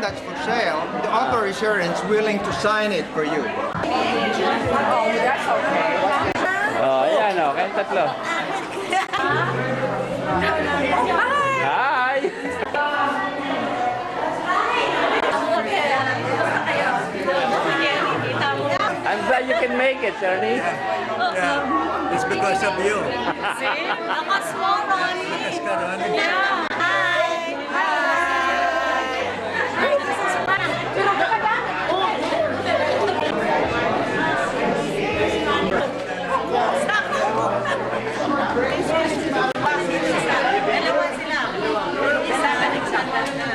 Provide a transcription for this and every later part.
that's for sale, the author assurance willing to sign it for you. Oh, ayan o, kayong tatlo. Hi! I'm glad you can make it, Shirley. Yeah, it's because of you. See? Lakas mo, Ronnie. Lakas ka, Ronnie. Yeah. Hi. Dalawa sila. Isa ka nagsagal na.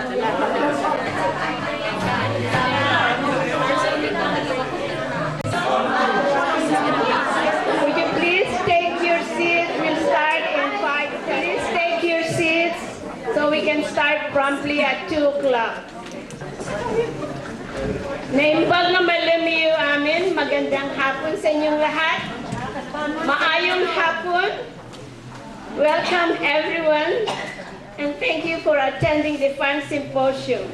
Would you please take your seats? We'll start in 5. Please take your seats so we can start promptly at 2 o'clock. Naimbag na malamiyo amin, magandang hapon sa inyong lahat. Maayong hapon. Welcome everyone and thank you for attending the FANHS Symposium.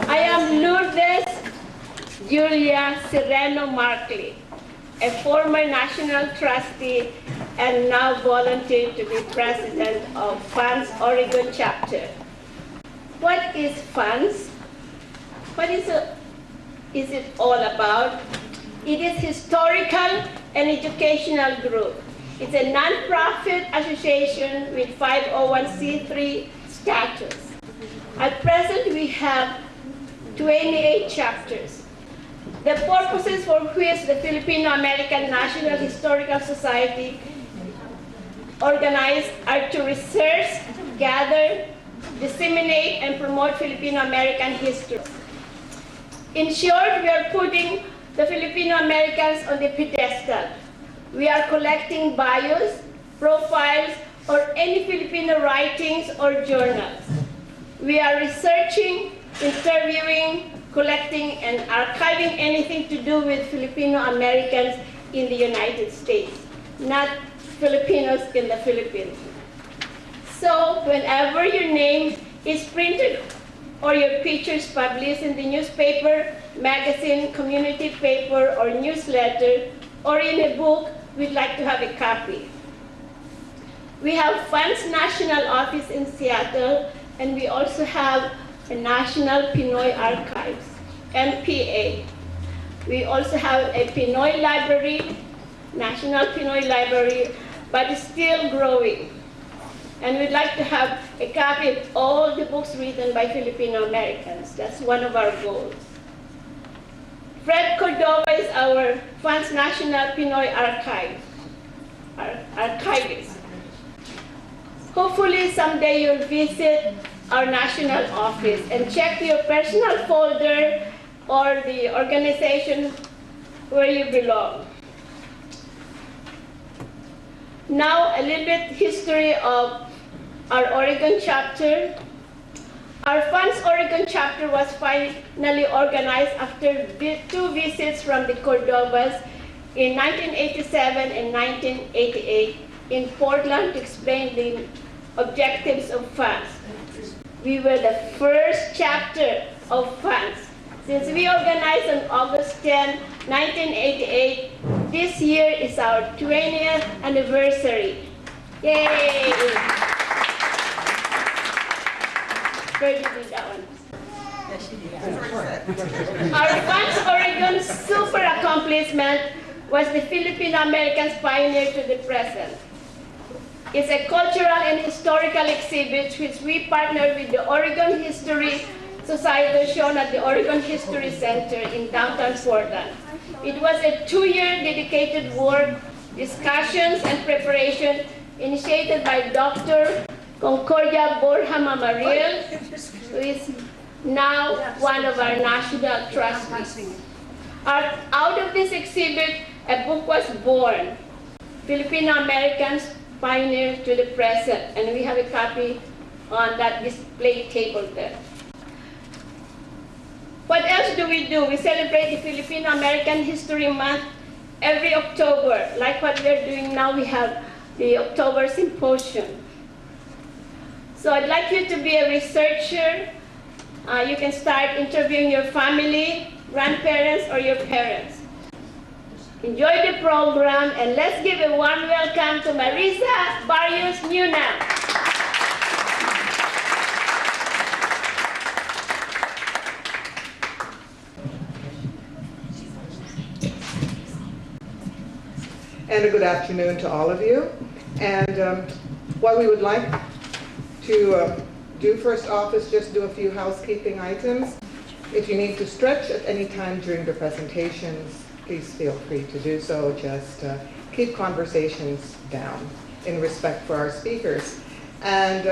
I am Lourdes Julia Sereno Markley, a former national trustee and now volunteer to be president of FANHS Oregon chapter. What is FANHS? What is it all about? It is historical and educational group. It's a non-profit association with 501c3 status. At present, we have 28 chapters. The purposes for which the Filipino-American National Historical Society organized are to research, gather, disseminate, and promote Filipino-American history. In short, we are putting the Filipino-Americans on the pedestal. We are collecting bios, profiles, or any Filipino writings or journals. We are researching, interviewing, collecting, and archiving anything to do with Filipino-Americans in the United States, not Filipinos in the Philippines. So whenever your name is printed or your pictures published in the newspaper, magazine, community paper, or newsletter, or in a book, we'd like to have a copy. We have FANHS National Office in Seattle, and we also have a National Pinoy Archives, NPA. We also have a Pinoy Library, National Pinoy Library, but it's still growing. And we'd like to have a copy of all the books written by Filipino Americans. That's one of our goals. Fred Cordova is our FANHS National Pinoy archivist. Hopefully someday you'll visit our national office and check your personal folder or the organization where you belong. Now, a little bit history of our Oregon chapter. Our FANHS Oregon chapter was finally organized after 2 visits from the Cordovas in 1987 and 1988 in Portland to explain the objectives of FANHS. We were the first chapter of FANHS. Since we organized on August 10, 1988, this year is our 20th anniversary. Yay! Where did we do that one? Our FANHS Oregon super accomplishment was the Filipino Americans pioneer to the present. It's a cultural and historical exhibit which we partnered with the Oregon History Society shown at the Oregon History Center in downtown Portland. It was a 2-year dedicated work, discussions, and preparation initiated by Dr. Concordia Borja Mamaril, who is now one of our national trustees. Out of this exhibit, a book was born, Filipino Americans Pioneer to the Present, and we have a copy on that display table there. What else do? We celebrate the Filipino American History Month every October. Like what we're doing now, we have the October Symposium. So I'd like you to be a researcher. You can start interviewing your family, grandparents, or your parents. Enjoy the program, and let's give a warm welcome to Marisa Barrios Newnam. And a good afternoon to all of you. And what we would like to do first off is just do a few housekeeping items. If you need to stretch at any time during the presentations, please feel free to do so. Just keep conversations down in respect for our speakers. And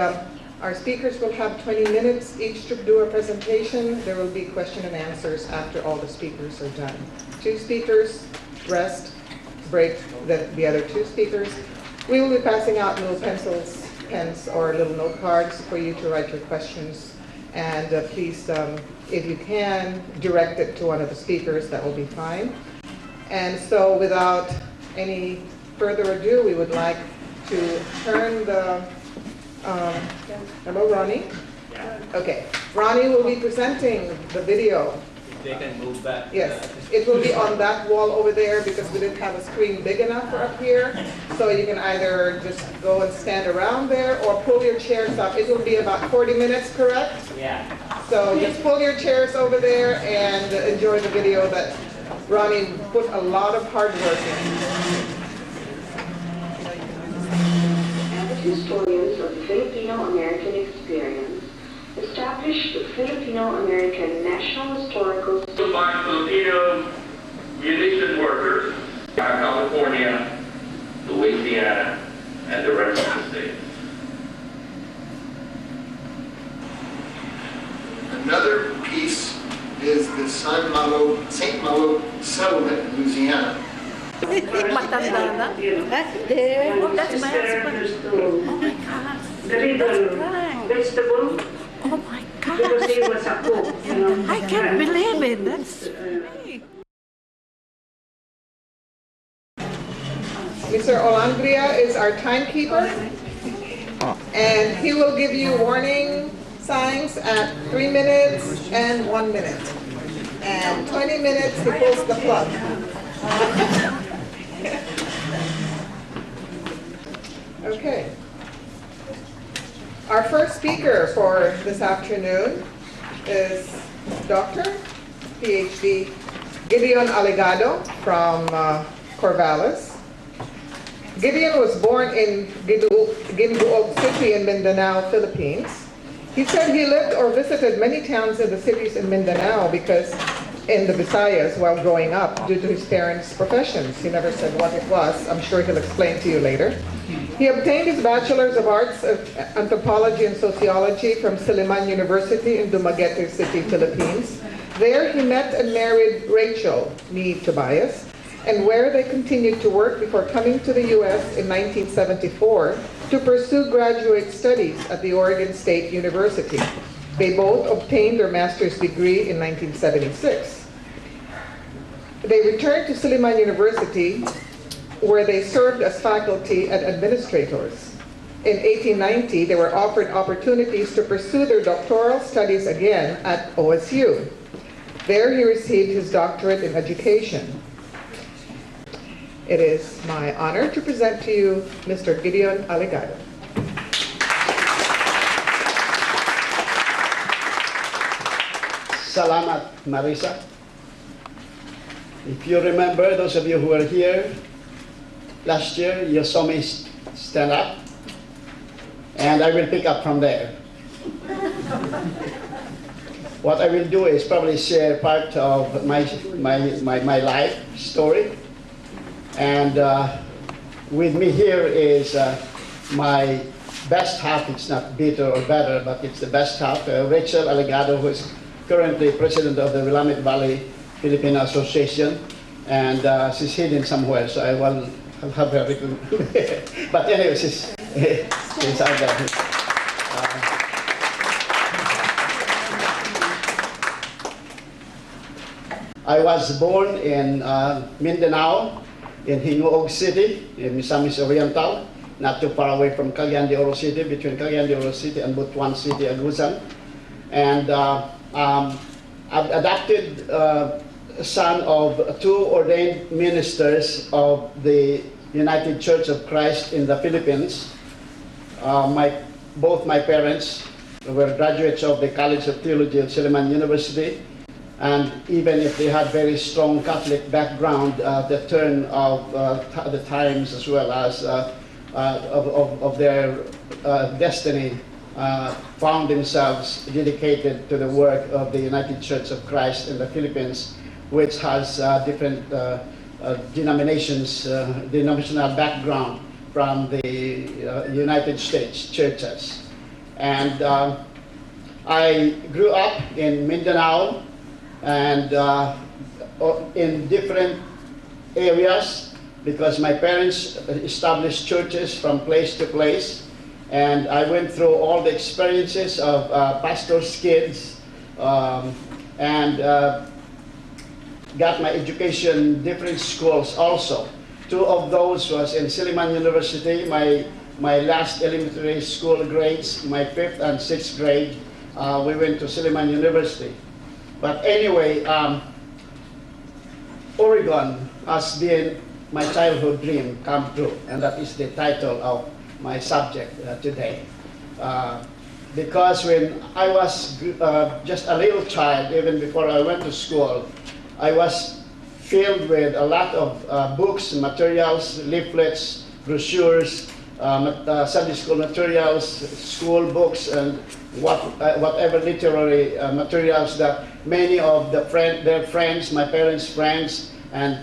our speakers will have 20 minutes each to do a presentation. There will be question and answers after all the speakers are done. 2 speakers, rest, break the other 2 speakers. We will be passing out little pencils, pens, or little note cards for you to write your questions. And please, if you can, direct it to one of the speakers. That will be fine. And so without any further ado, we would like to turn the, hello, Ronnie? Yeah. Okay, Ronnie will be presenting the video. They can move back. Yes, it will be on that wall over there because we didn't have a screen big enough for up here. So you can either just go and stand around there or pull your chairs up. It will be about 40 minutes, correct? Yeah. So just pull your chairs over there and enjoy the video that Ronnie put a lot of hard work in. As historians of the Filipino-American experience, established the Filipino-American National Historical by Filipino munition workers, California, Louisiana, and the rest of the states. Another piece is the St. Malo settlement in Louisiana. Matanda na? There. Oh, that's my husband. Oh my God. That's Frank. vegetable Oh my because he God. was a cook. You know. I can't believe it. That's me. Mr. Olangria is our timekeeper, and he will give you warning signs at 3 minutes and 1 minute. And 20 minutes, he pulls the plug. Okay. Our first speaker for this afternoon is Dr. PhD Gideon Allegado from Corvallis. Gideon was born in Gingoog City in Mindanao, Philippines. He said he lived or visited many towns in the cities in Mindanao because in the Visayas while growing up due to his parents' professions. He never said what it was. I'm sure he'll explain to you later. He obtained his Bachelor's of Arts of Anthropology and Sociology from Fil-Am University in Dumaguete City, Philippines. There he met and married Rachel, nee Tobias, and where they continued to work before coming to the U.S. in 1974 to pursue graduate studies at the Oregon State University. They both obtained their master's degree in 1976. They returned to Fil-Am University, where they served as faculty and administrators. In 1890, they were offered opportunities to pursue their doctoral studies again at OSU. There he received his doctorate in education. It is my honor to present to you Mr. Gideon Allegado. Salamat, Marisa. If you remember, those of you who were here last year, you saw me stand up, and I will pick up from there. What I will do is probably share part of my life story, and with me here is my best half. It's not bitter or better, but it's the best half, Rachel Alegado, who is currently president of the Willamette Valley Filipino Association, and she's hidden somewhere, so I will have her. But anyway, she's out there. I was born in Mindanao, in Gingoog City, in Misamis Oriental, not too far away from Cagayan de Oro City, between Cagayan de Oro City and Butuan City, Agusan. And I've adopted son of two ordained ministers of the United Church of Christ in the Philippines. Both my parents were graduates of the College of Theology of Fil-Am University, and even if they had very strong Catholic background, the turn of the times as well as of their destiny found themselves dedicated to the work of the United Church of Christ in the Philippines, which has different denominational background from the United States churches. And I grew up in Mindanao and in different areas because my parents established churches from place to place. And I went through all the experiences of pastors' kids and got my education in different schools also. Two of those was in Fil-Am University, my last elementary school grades, my 5th and 6th grade, we went to Fil-Am University. But anyway, Oregon has been my childhood dream come true, and that is the title of my subject today. Because when I was just a little child, even before I went to school, I was filled with a lot of books, materials, leaflets, brochures, Sunday school materials, school books, and whatever literary materials that many of their friends, my parents' friends, and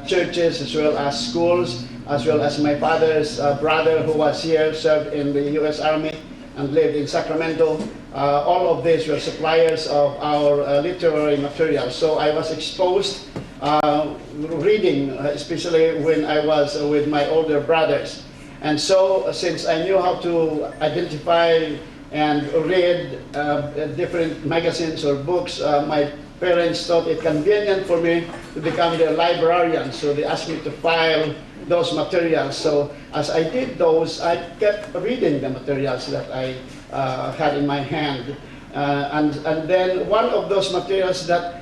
churches, as well as schools, as well as my father's brother who was here, served in the U.S. Army and lived in Sacramento. All of these were suppliers of our literary materials. So I was exposed reading, especially when I was with my older brothers. And so since I knew how to identify and read different magazines or books, my parents thought it convenient for me to become their librarian. So they asked me to file those materials. So as I did those, I kept reading the materials that I had in my hand. And then one of those materials that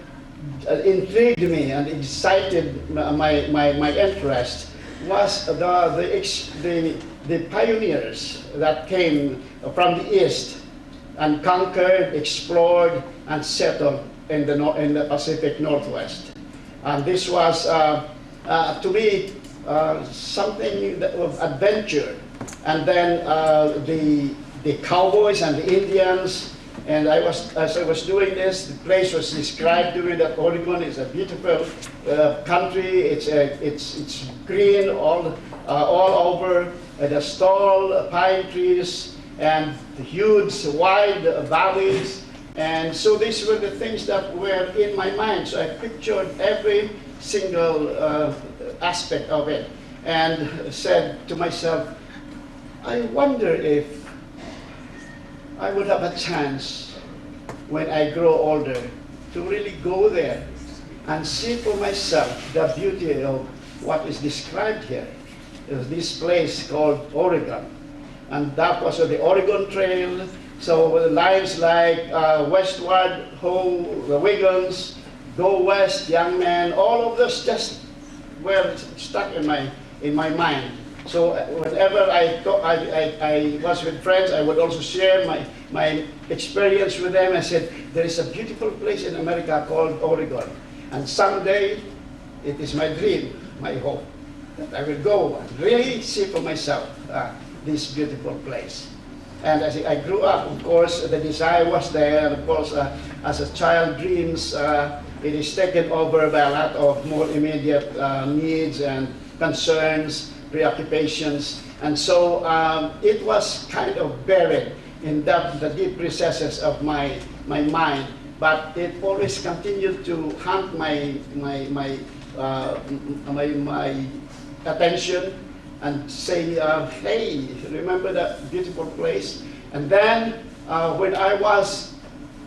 intrigued me and excited my interest was the pioneers that came from the East and conquered, explored, and settled in the Pacific Northwest. And this was, to me, something of adventure. And then the cowboys and the Indians, and as I was doing this, the place was described to me that Oregon is a beautiful country. It's green all over. There's tall pine trees and huge, wide valleys. And so these were the things that were in my mind. So I pictured every single aspect of it and said to myself, I wonder if I would have a chance when I grow older to really go there and see for myself the beauty of what is described here. There's this place called Oregon, and that was the Oregon Trail. So with lines like westward, ho, the Wiggins, go west, young man, all of this just were stuck in my mind. So whenever I was with friends, I would also share my experience with them. I said, there is a beautiful place in America called Oregon. And someday, it is my dream, my hope, that I will go and really see for myself this beautiful place. And as I grew up, of course, the desire was there. And of course, as a child dreams, it is taken over by a lot of more immediate needs and concerns, preoccupations. And so it was kind of buried in the deep recesses of my mind. But it always continued to haunt my attention and say, hey, remember that beautiful place? And then when I was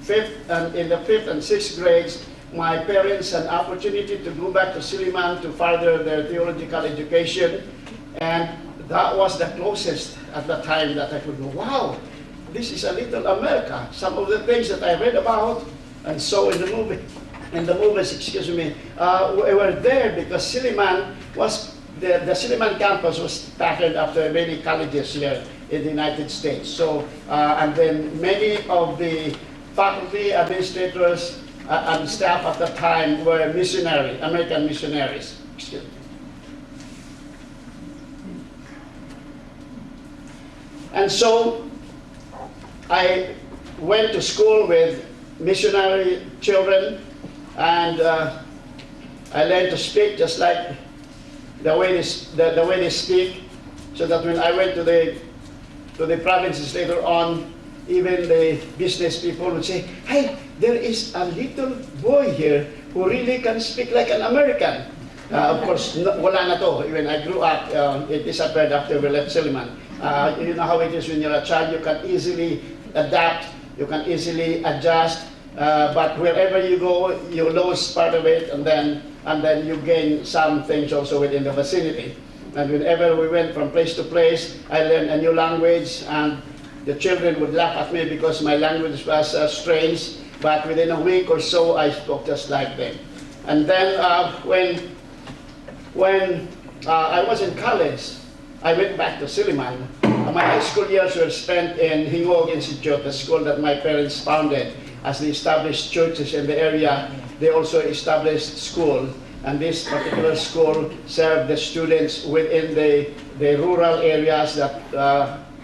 in the 5th and 6th grades, my parents had opportunity to go back to Fil-Am to further their theological education. And that was the closest at the time that I could go, wow, this is a little America. Some of the things that I read about and saw in the movies, excuse me, we were there because Siliman was, the Siliman campus was patterned after many colleges here in the United States. So, and then many of the faculty, administrators, and staff at the time were American missionaries. Excuse me. And so I went to school with missionary children, and I learned to speak just like the way they speak, so that when I went to the provinces later on, even the business people would say, hey, there is a little boy here who really can speak like an American. Of course, wala na to. When I grew up, it disappeared after we left Siliman. You know how it is when you're a child, you can easily adapt, you can easily adjust, but wherever you go, you lose part of it, and then you gain some things also within the vicinity. And whenever we went from place to place, I learned a new language, and the children would laugh at me because my language was strange, but within a week or so, I spoke just like them. And then when I was in college, I went back to Siliman. My high school years were spent in Hingog Institute, the school that my parents founded. As they established churches in the area, they also established school. And this particular school served the students within the rural areas that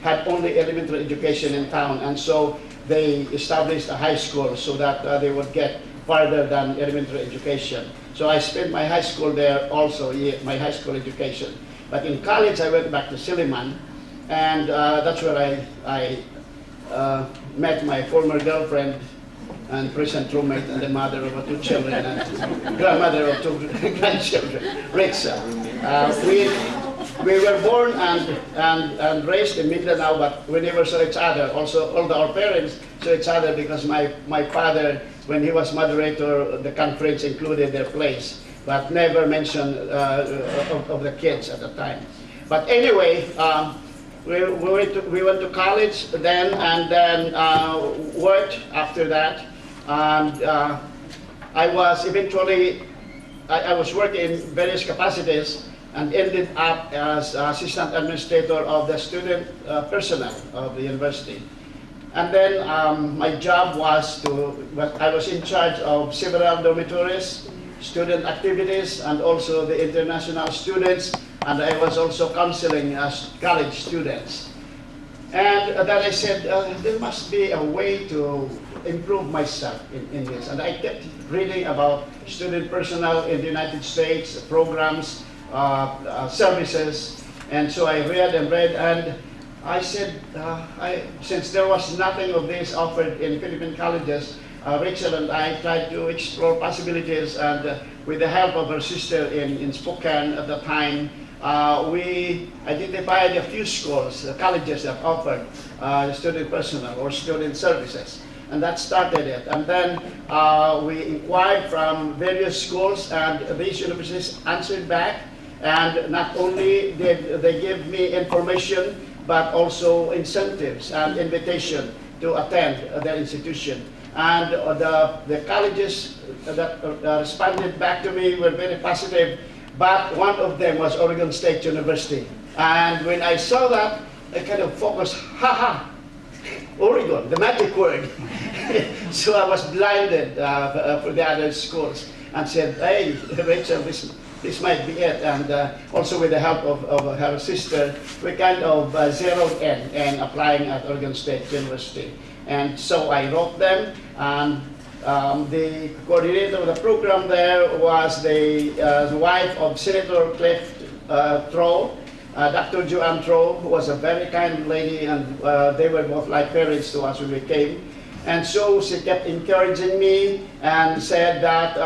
had only elementary education in town. And so they established a high school so that they would get farther than elementary education. So I spent my high school there also, my high school education. But in college, I went back to Siliman, and that's where I met my former girlfriend and present roommate and the mother of 2 children and grandmother of 2 grandchildren, Rachel. We were born and raised in Mindanao, but we never saw each other. Also, all our parents saw each other because my father, when he was moderator, the conference included their place, but never mentioned of the kids at the time. But anyway, we went to college then, and then worked after that. And I was eventually, I was working in various capacities and ended up as assistant administrator of the student personnel of the university. And then my job was I was in charge of several dormitories, student activities, and also the international students, and I was also counseling college students. And then I said, there must be a way to improve myself in this. And I kept reading about student personnel in the United States, programs, services, and so I read, and I said, since there was nothing of this offered in Philippine colleges, Rachel and I tried to explore possibilities, and with the help of her sister in Spokane at the time, we identified a few schools, colleges that offered student personnel or student services. And that started it. And then we inquired from various schools, and these universities answered back. And not only did they give me information, but also incentives and invitation to attend their institution. And the colleges that responded back to me were very positive, but one of them was Oregon State University. And when I saw that, I kind of focused, Oregon, the magic word. So I was blinded for the other schools and said, hey, Rachel, this might be it. And also with the help of her sister, we kind of zeroed in applying at Oregon State University. And so I wrote them, and the coordinator of the program there was the wife of Senator Cliff Troll, Dr. Joanne Troll, who was a very kind lady, and they were both like parents to us when we came. And so she kept encouraging me and said that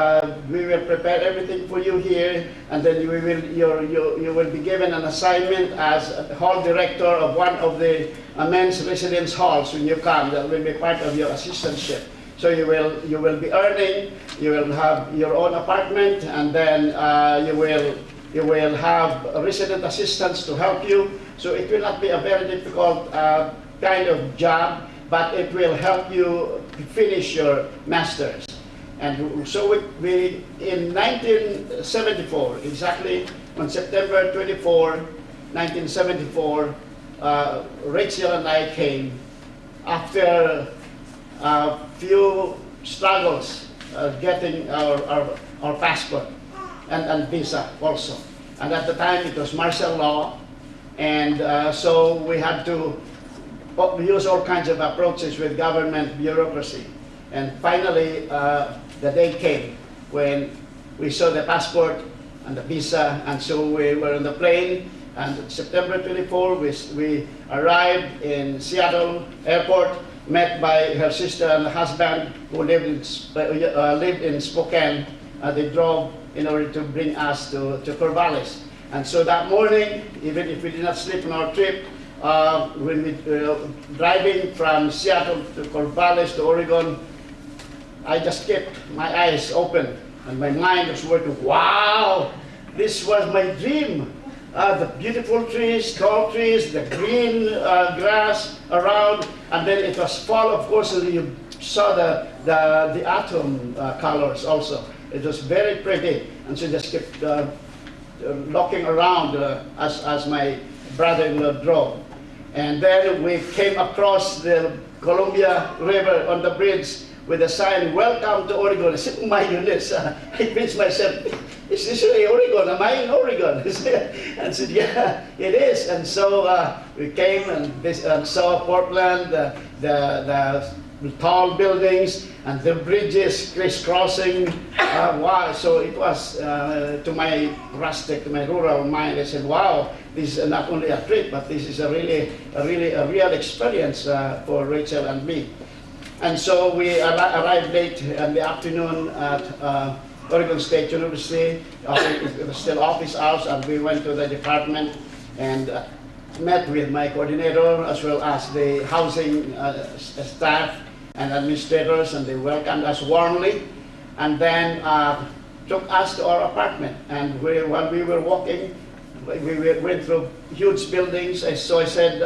we will prepare everything for you here, and then you will be given an assignment as hall director of one of the men's residence halls when you come. That will be part of your assistantship. So you will be earning, you will have your own apartment, and then you You will have resident assistants to help you. So it will not be a very difficult kind of job, but it will help you finish your master's. And so we in 1974, exactly on September 24, 1974, Rachel and I came after a few struggles getting our passport and visa also. And at the time it was martial law, and so we had to use all kinds of approaches with government bureaucracy. And finally, the day came when we saw the passport and the visa, and so we were on the plane. And September 24, we arrived in Seattle Airport, met by her sister and husband who lived in Spokane. They drove in order to bring us to Corvallis. And so that morning, even if we did not sleep on our trip, when we driving from Seattle to Corvallis to Oregon, I just kept my eyes open and my mind was working. Wow, this was my dream. The beautiful trees, tall trees, the green grass around, and then it was fall, of course, and you saw the atom colors also. It was very pretty, and so just kept looking around as my brother-in-law drove. And then we came across the Columbia River on the bridge with a sign, "Welcome to Oregon." I said, "Oh my goodness," I pinched myself. "Is this really Oregon? Am I in Oregon?" And said, "Yeah, it is." And so we came and saw Portland, the tall buildings and the bridges crisscrossing. Wow! So it was to my rustic, to my rural mind. I said, "Wow, this is not only a trip, but this is a real experience for Rachel and me." And so we arrived late in the afternoon at Oregon State University. It was still office hours, and we went to the department and met with my coordinator as well as the housing staff and administrators, and they welcomed us warmly, and then took us to our apartment. And while we were walking, we went through huge buildings. So I said,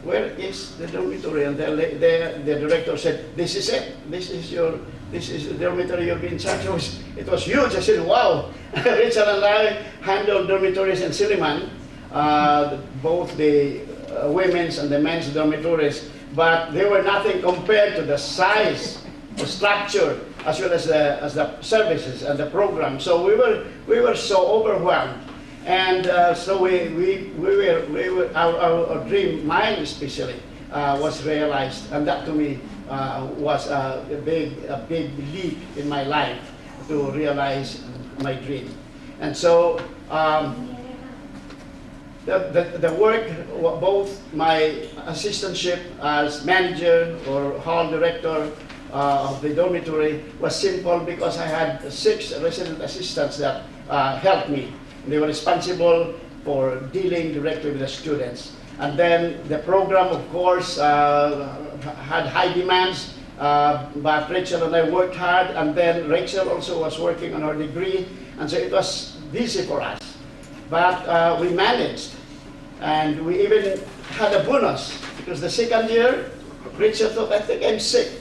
"Where is the dormitory?" And the director said, "This is it. This is the dormitory you'll be in charge of." It was huge. I said, "Wow." Richard and I handled dormitories in Silliman, both the women's and the men's dormitories, but they were nothing compared to the size, the structure, as well as the services and the program. So we were so overwhelmed. And so our dream, mine especially, was realized, and that to me was a big leap in my life to realize my dream. And so the work, both my assistantship as manager or hall director of the dormitory, was simple because I had 6 resident assistants that helped me. They were responsible for dealing directly with the students. And then the program, of course, had high demands, but Rachel and I worked hard, and then Rachel also was working on her degree, and so it was busy for us. But we managed, and we even had a bonus, because the second year, Rachel thought, "I think I'm sick."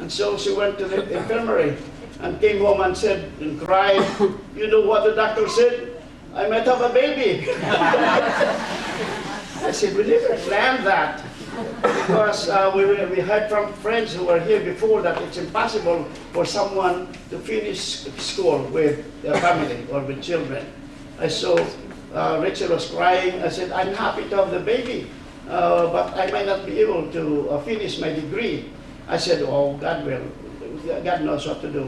And so she went to the infirmary and came home and said, and cried, "You know what the doctor said? I might have a baby." I said, "We never planned that." Because we heard from friends who were here before that it's impossible for someone to finish school with a family or with children. I saw Rachel was crying. I said, "I'm happy to have the baby, but I might not be able to finish my degree." I said, "Oh, God knows what to do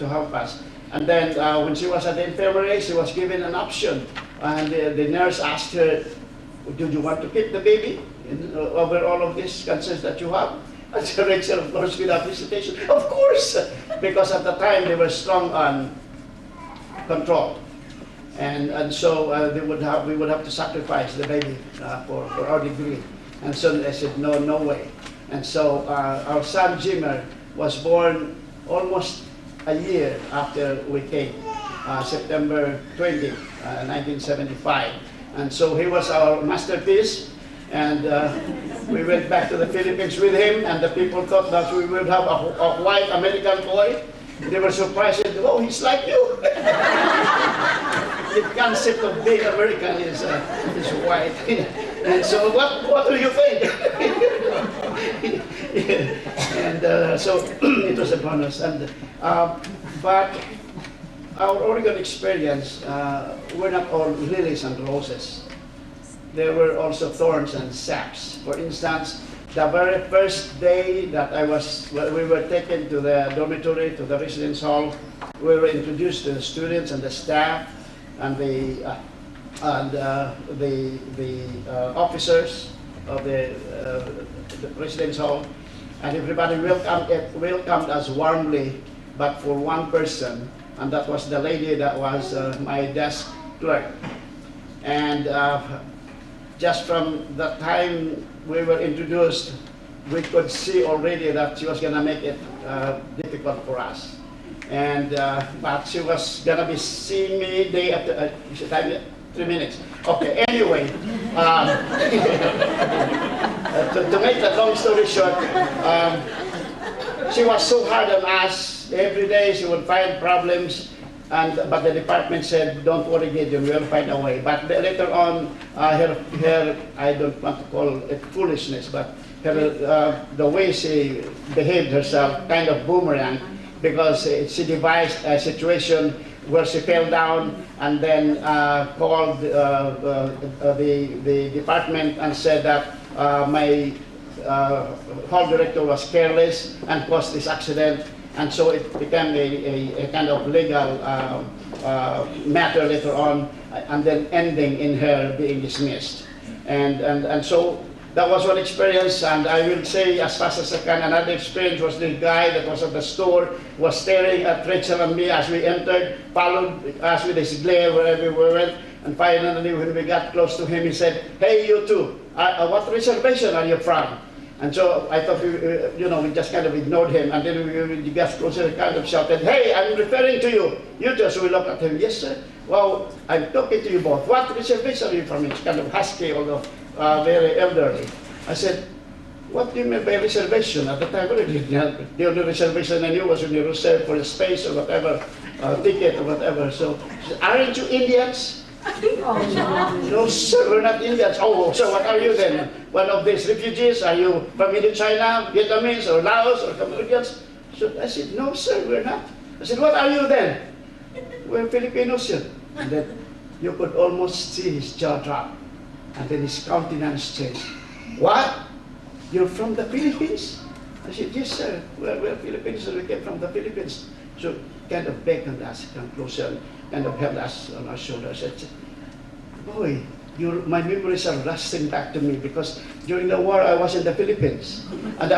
to help us." And then when she was at the infirmary, she was given an option. And the nurse asked her, "Do you want to keep the baby over all of these concerns that you have?" And so Rachel, of course, without hesitation, "Of course!" Because at the time they were strong on control. And so we would have to sacrifice the baby for our degree. And so I said, no way. And so our son Jimmer was born almost a year after we came, September 20. 1975. And so he was our masterpiece. And we went back to the Philippines with him, and the people thought that we would have a white American boy. They were surprised, said, oh, he's like you. The concept of being American is white. And so what do you think? And so it was a bonus. But our Oregon experience were not all lilies and roses. There were also thorns and saps. For instance, the very first day that we were taken to the dormitory, to the residence hall, we were introduced to the students and the staff and the officers of the residence hall, and everybody welcomed us warmly, but for one person, and that was the lady that was my desk clerk. And just from the time we were introduced, we could see already that she was going to make it difficult for us. And but she was going to be seeing me day after 3 minutes. Okay, anyway, to make the long story short, she was so hard on us. Every day she would find problems. But the department said, don't worry, Gideon, we'll find a way. But later on, her I don't want to call it foolishness, but the way she behaved herself kind of boomerang, because she devised a situation where she fell down and then called the department and said that my hall director was careless and caused this accident. And so it became a kind of legal matter later on, and then ending in her being dismissed. And so that was one experience, and I will say as fast as I can, another experience was the guy that was at the store, was staring at Rachel and me as we entered, followed us with his glare wherever we went, and finally when we got close to him, he said, hey, you two, what reservation are you from? And so I thought, we just kind of ignored him, and then we got closer and kind of shouted, hey, I'm referring to you. You two. So we looked at him, yes, sir. Well, I'm talking to you both. What reservation are you from? It's kind of husky, although very elderly. I said, what do you mean by reservation? At the time, the only reservation I knew was when you reserved for a space or whatever, ticket or whatever. So she said, aren't you Indians? No, sir, we're not Indians. Oh, so what are you then? One of these refugees? Are you from China, Vietnamese, or Laos, or Cambodians? So I said, no, sir, we're not. I said, what are you then? We're Filipinos, sir. And then you could almost see his jaw drop. And then his countenance changed. What? You're from the Philippines? I said, yes, sir. We're Filipinos, so we came from the Philippines. So kind of beckoned us, come closer, kind of held us on our shoulders. I said, boy, my memories are rushing back to me, because during the war I was in the Philippines. And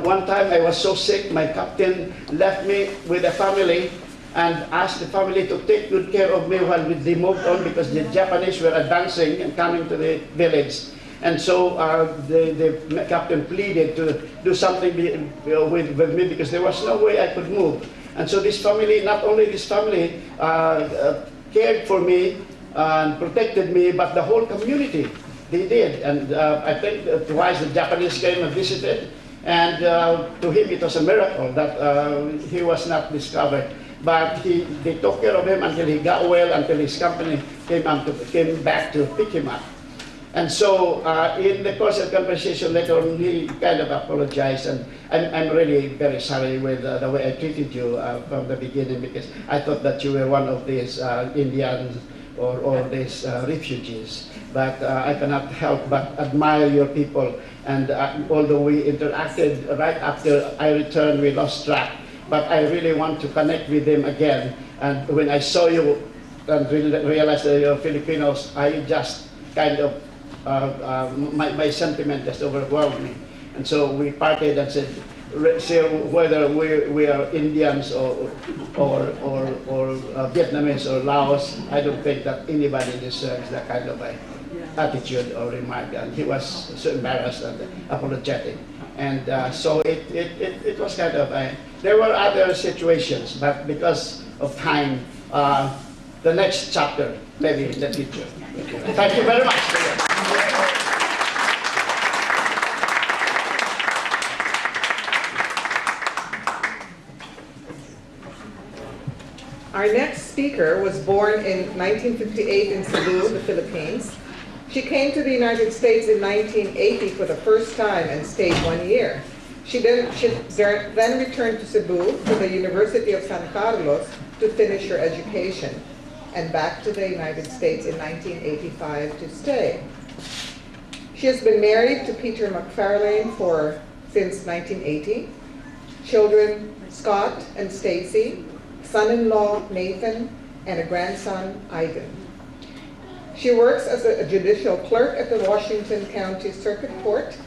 one time I was so sick, my captain left me with a family and asked the family to take good care of me while they moved on, because the Japanese were advancing and coming to the village. And so the captain pleaded to do something with me, because there was no way I could move. And so this family, not only this family cared for me and protected me, but the whole community, they did. And I think twice the Japanese came and visited, and to him it was a miracle that he was not discovered. But they took care of him until he got well, until his company came back to pick him up. And so in the course of conversation later on, he kind of apologized, and I'm really very sorry with the way I treated you from the beginning, because I thought that you were one of these Indians or these refugees. But I cannot help but admire your people, and although we interacted right after I returned, we lost track. But I really want to connect with them again. And when I saw you and realized that you're Filipinos, I just kind of my sentiment just overwhelmed me. And so we parted and said, whether we are Indians or Vietnamese or Laos, I don't think that anybody deserves that kind of attitude or remark. And he was so embarrassed and apologetic. And so it was kind of there were other situations, but because of time, the next chapter maybe in the future. Thank you very much. Our next speaker was born in 1958 in Cebu, the Philippines. She came to the United States in 1980 for the first time and stayed 1 year. She then returned to Cebu to the University of San Carlos to finish her education, and back to the United States in 1985 to stay. She has been married to Peter McFarlane since 1980. Children Scott and Stacy, son-in-law Nathan, and a grandson Ivan. She works as a judicial clerk at the Washington County Circuit Court.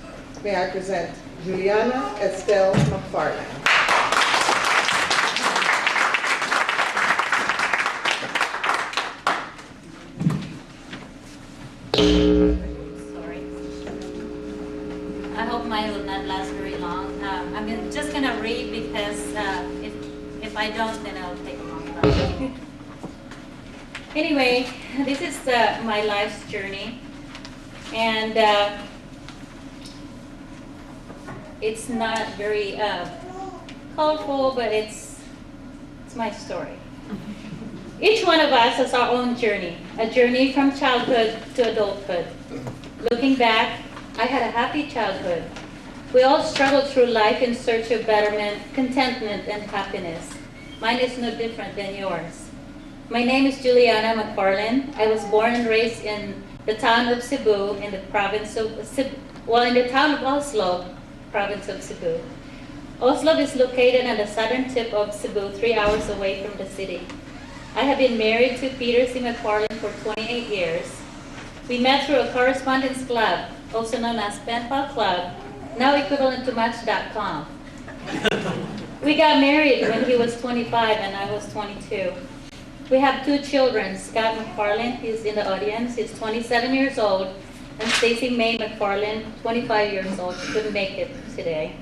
May I present Juliana Estelle Mcfarland. Sorry. I hope mine will not last very long. I'm just going to read because if I don't, then I'll take a long time. Anyway, this is my life's journey, and it's not very colorful, but it's my story. Each one of us has our own journey, a journey from childhood to adulthood. Looking back, I had a happy childhood. We all struggled through life in search of betterment, contentment, and happiness. Mine is no different than yours. My name is Juliana Mcfarland. I was born and raised in the town of Cebu in the province of in the town of Oslo, province of Cebu. Oslo is located on the southern tip of Cebu, 3 hours away from the city. I have been married to Peter C. McFarlane for 28 years. We met through a correspondence club, also known as Pen Pal Club, now equivalent to Match.com. We got married when he was 25 and I was 22. We have 2 children, Scott McFarlane, he's in the audience, he's 27 years old, and Stacy May McFarlane, 25 years old. She couldn't make it today.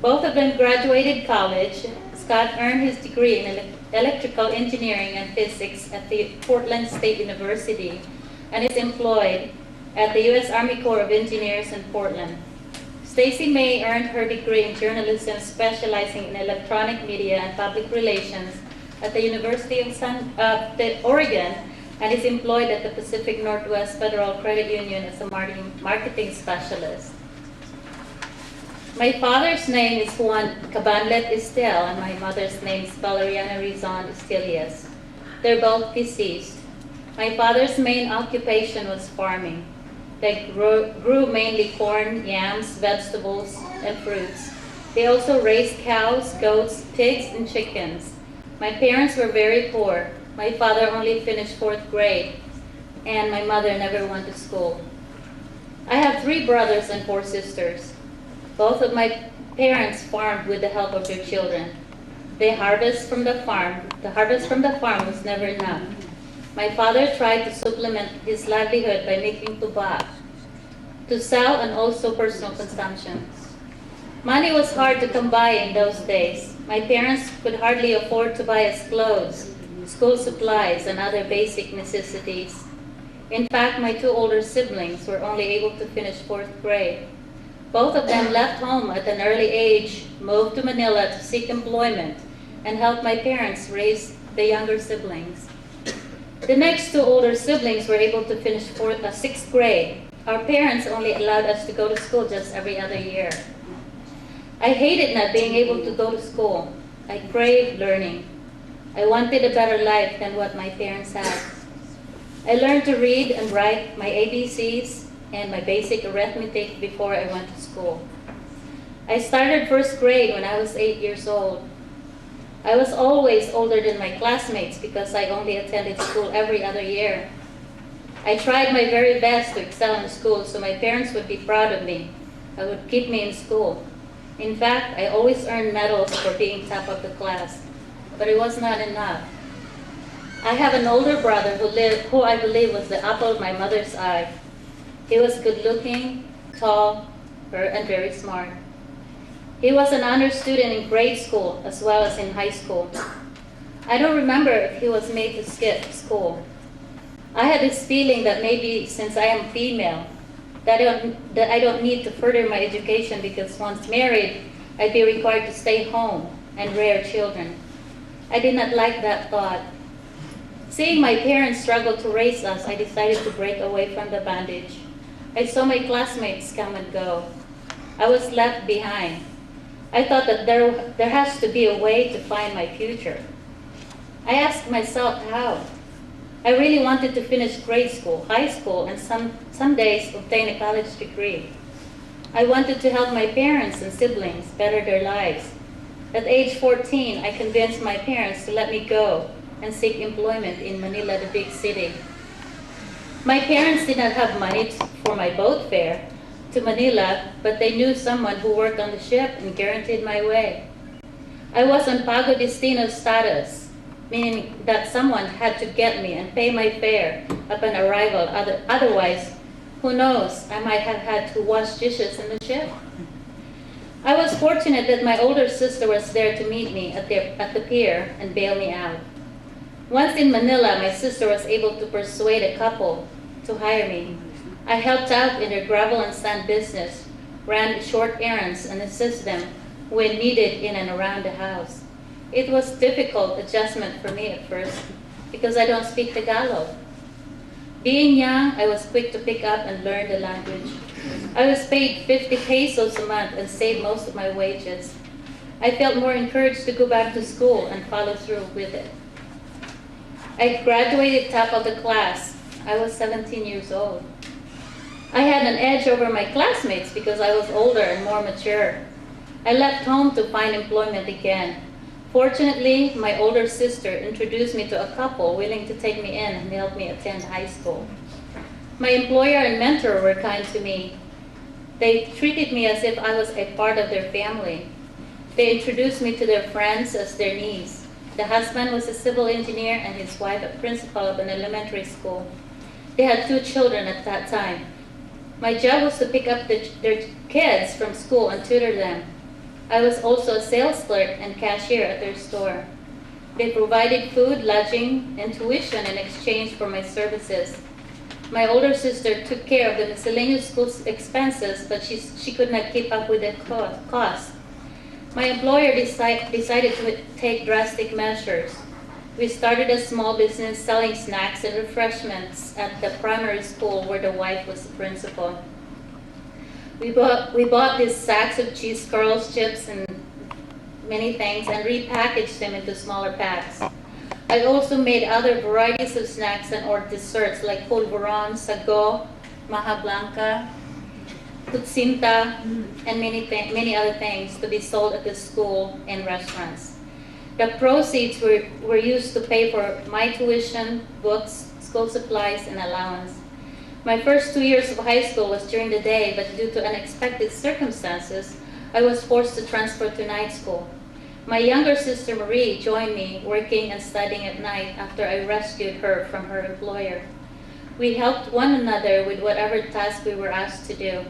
Both of them graduated college. Scott earned his degree in electrical engineering and physics at the Portland State University and is employed at the U.S. Army Corps of Engineers in Portland. Stacy May earned her degree in journalism, specializing in electronic media and public relations at the University of Oregon, and is employed at the Pacific Northwest Federal Credit Union as a marketing specialist. My father's name is Juan Cabanlet Estelle, and my mother's name is Valeriana Rizon Estelias. They're both deceased. My father's main occupation was farming. They grew mainly corn, yams, vegetables, and fruits. They also raised cows, goats, pigs, and chickens. My parents were very poor. My father only finished 4th grade, and my mother never went to school. I have 3 brothers and 4 sisters. Both of my parents farmed with the help of their children. They harvest from the farm. The harvest from the farm was never enough. My father tried to supplement his livelihood by making tuba, to sell and also personal consumption. Money was hard to come by in those days. My parents could hardly afford to buy us clothes, school supplies, and other basic necessities. In fact, my 2 older siblings were only able to finish 4th grade. Both of them left home at an early age, moved to Manila to seek employment, and helped my parents raise the younger siblings. The next 2 older siblings were able to finish 6th grade. Our parents only allowed us to go to school just every other year. I hated not being able to go to school. I craved learning. I wanted a better life than what my parents had. I learned to read and write my ABCs and my basic arithmetic before I went to school. I started 1st grade when I was 8 years old. I was always older than my classmates because I only attended school every other year. I tried my very best to excel in school so my parents would be proud of me. I would keep me in school. In fact, I always earned medals for being top of the class, but it was not enough. I have an older brother who I believe was the apple of my mother's eye. He was good-looking, tall, and very smart. He was an honor student in grade school as well as in high school. I don't remember if he was made to skip school. I had this feeling that maybe since I am female, that I don't need to further my education because once married, I'd be required to stay home and rear children. I did not like that thought. Seeing my parents struggle to raise us, I decided to break away from the bondage. I saw my classmates come and go. I was left behind. I thought that there has to be a way to find my future. I asked myself how. I really wanted to finish grade school, high school, and some days obtain a college degree. I wanted to help my parents and siblings better their lives. At age 14, I convinced my parents to let me go and seek employment in Manila, the big city. My parents did not have money for my boat fare to Manila, but they knew someone who worked on the ship and guaranteed my way. I was on pago destino status, meaning that someone had to get me and pay my fare upon arrival. Otherwise, who knows, I might have had to wash dishes in the ship. I was fortunate that my older sister was there to meet me at the pier and bail me out. Once in Manila, my sister was able to persuade a couple to hire me. I helped out in their gravel and sand business, ran short errands, and assisted them when needed in and around the house. It was difficult adjustment for me at first because I don't speak Tagalog. Being young, I was quick to pick up and learn the language. I was paid 50 pesos a month and saved most of my wages. I felt more encouraged to go back to school and follow through with it. I graduated top of the class. I was 17 years old. I had an edge over my classmates because I was older and more mature. I left home to find employment again. Fortunately, my older sister introduced me to a couple willing to take me in and help me attend high school. My employer and mentor were kind to me. They treated me as if I was a part of their family. They introduced me to their friends as their niece. The husband was a civil engineer and his wife a principal of an elementary school. They had 2 children at that time. My job was to pick up their kids from school and tutor them. I was also a sales clerk and cashier at their store. They provided food, lodging, and tuition in exchange for my services. My older sister took care of the miscellaneous school expenses, but she could not keep up with the cost. My employer decided to take drastic measures. We started a small business selling snacks and refreshments at the primary school where the wife was the principal. We bought these sacks of cheese curls, chips, and many things and repackaged them into smaller packs. I also made other varieties of snacks and or desserts like pulveron, sago, maja blanca, kutsinta, and many other things to be sold at the school and restaurants. The proceeds were used to pay for my tuition, books, school supplies, and allowance. My first 2 years of high school was during the day, but due to unexpected circumstances, I was forced to transfer to night school. My younger sister Marie joined me working and studying at night after I rescued her from her employer. We helped one another with whatever task we were asked to do.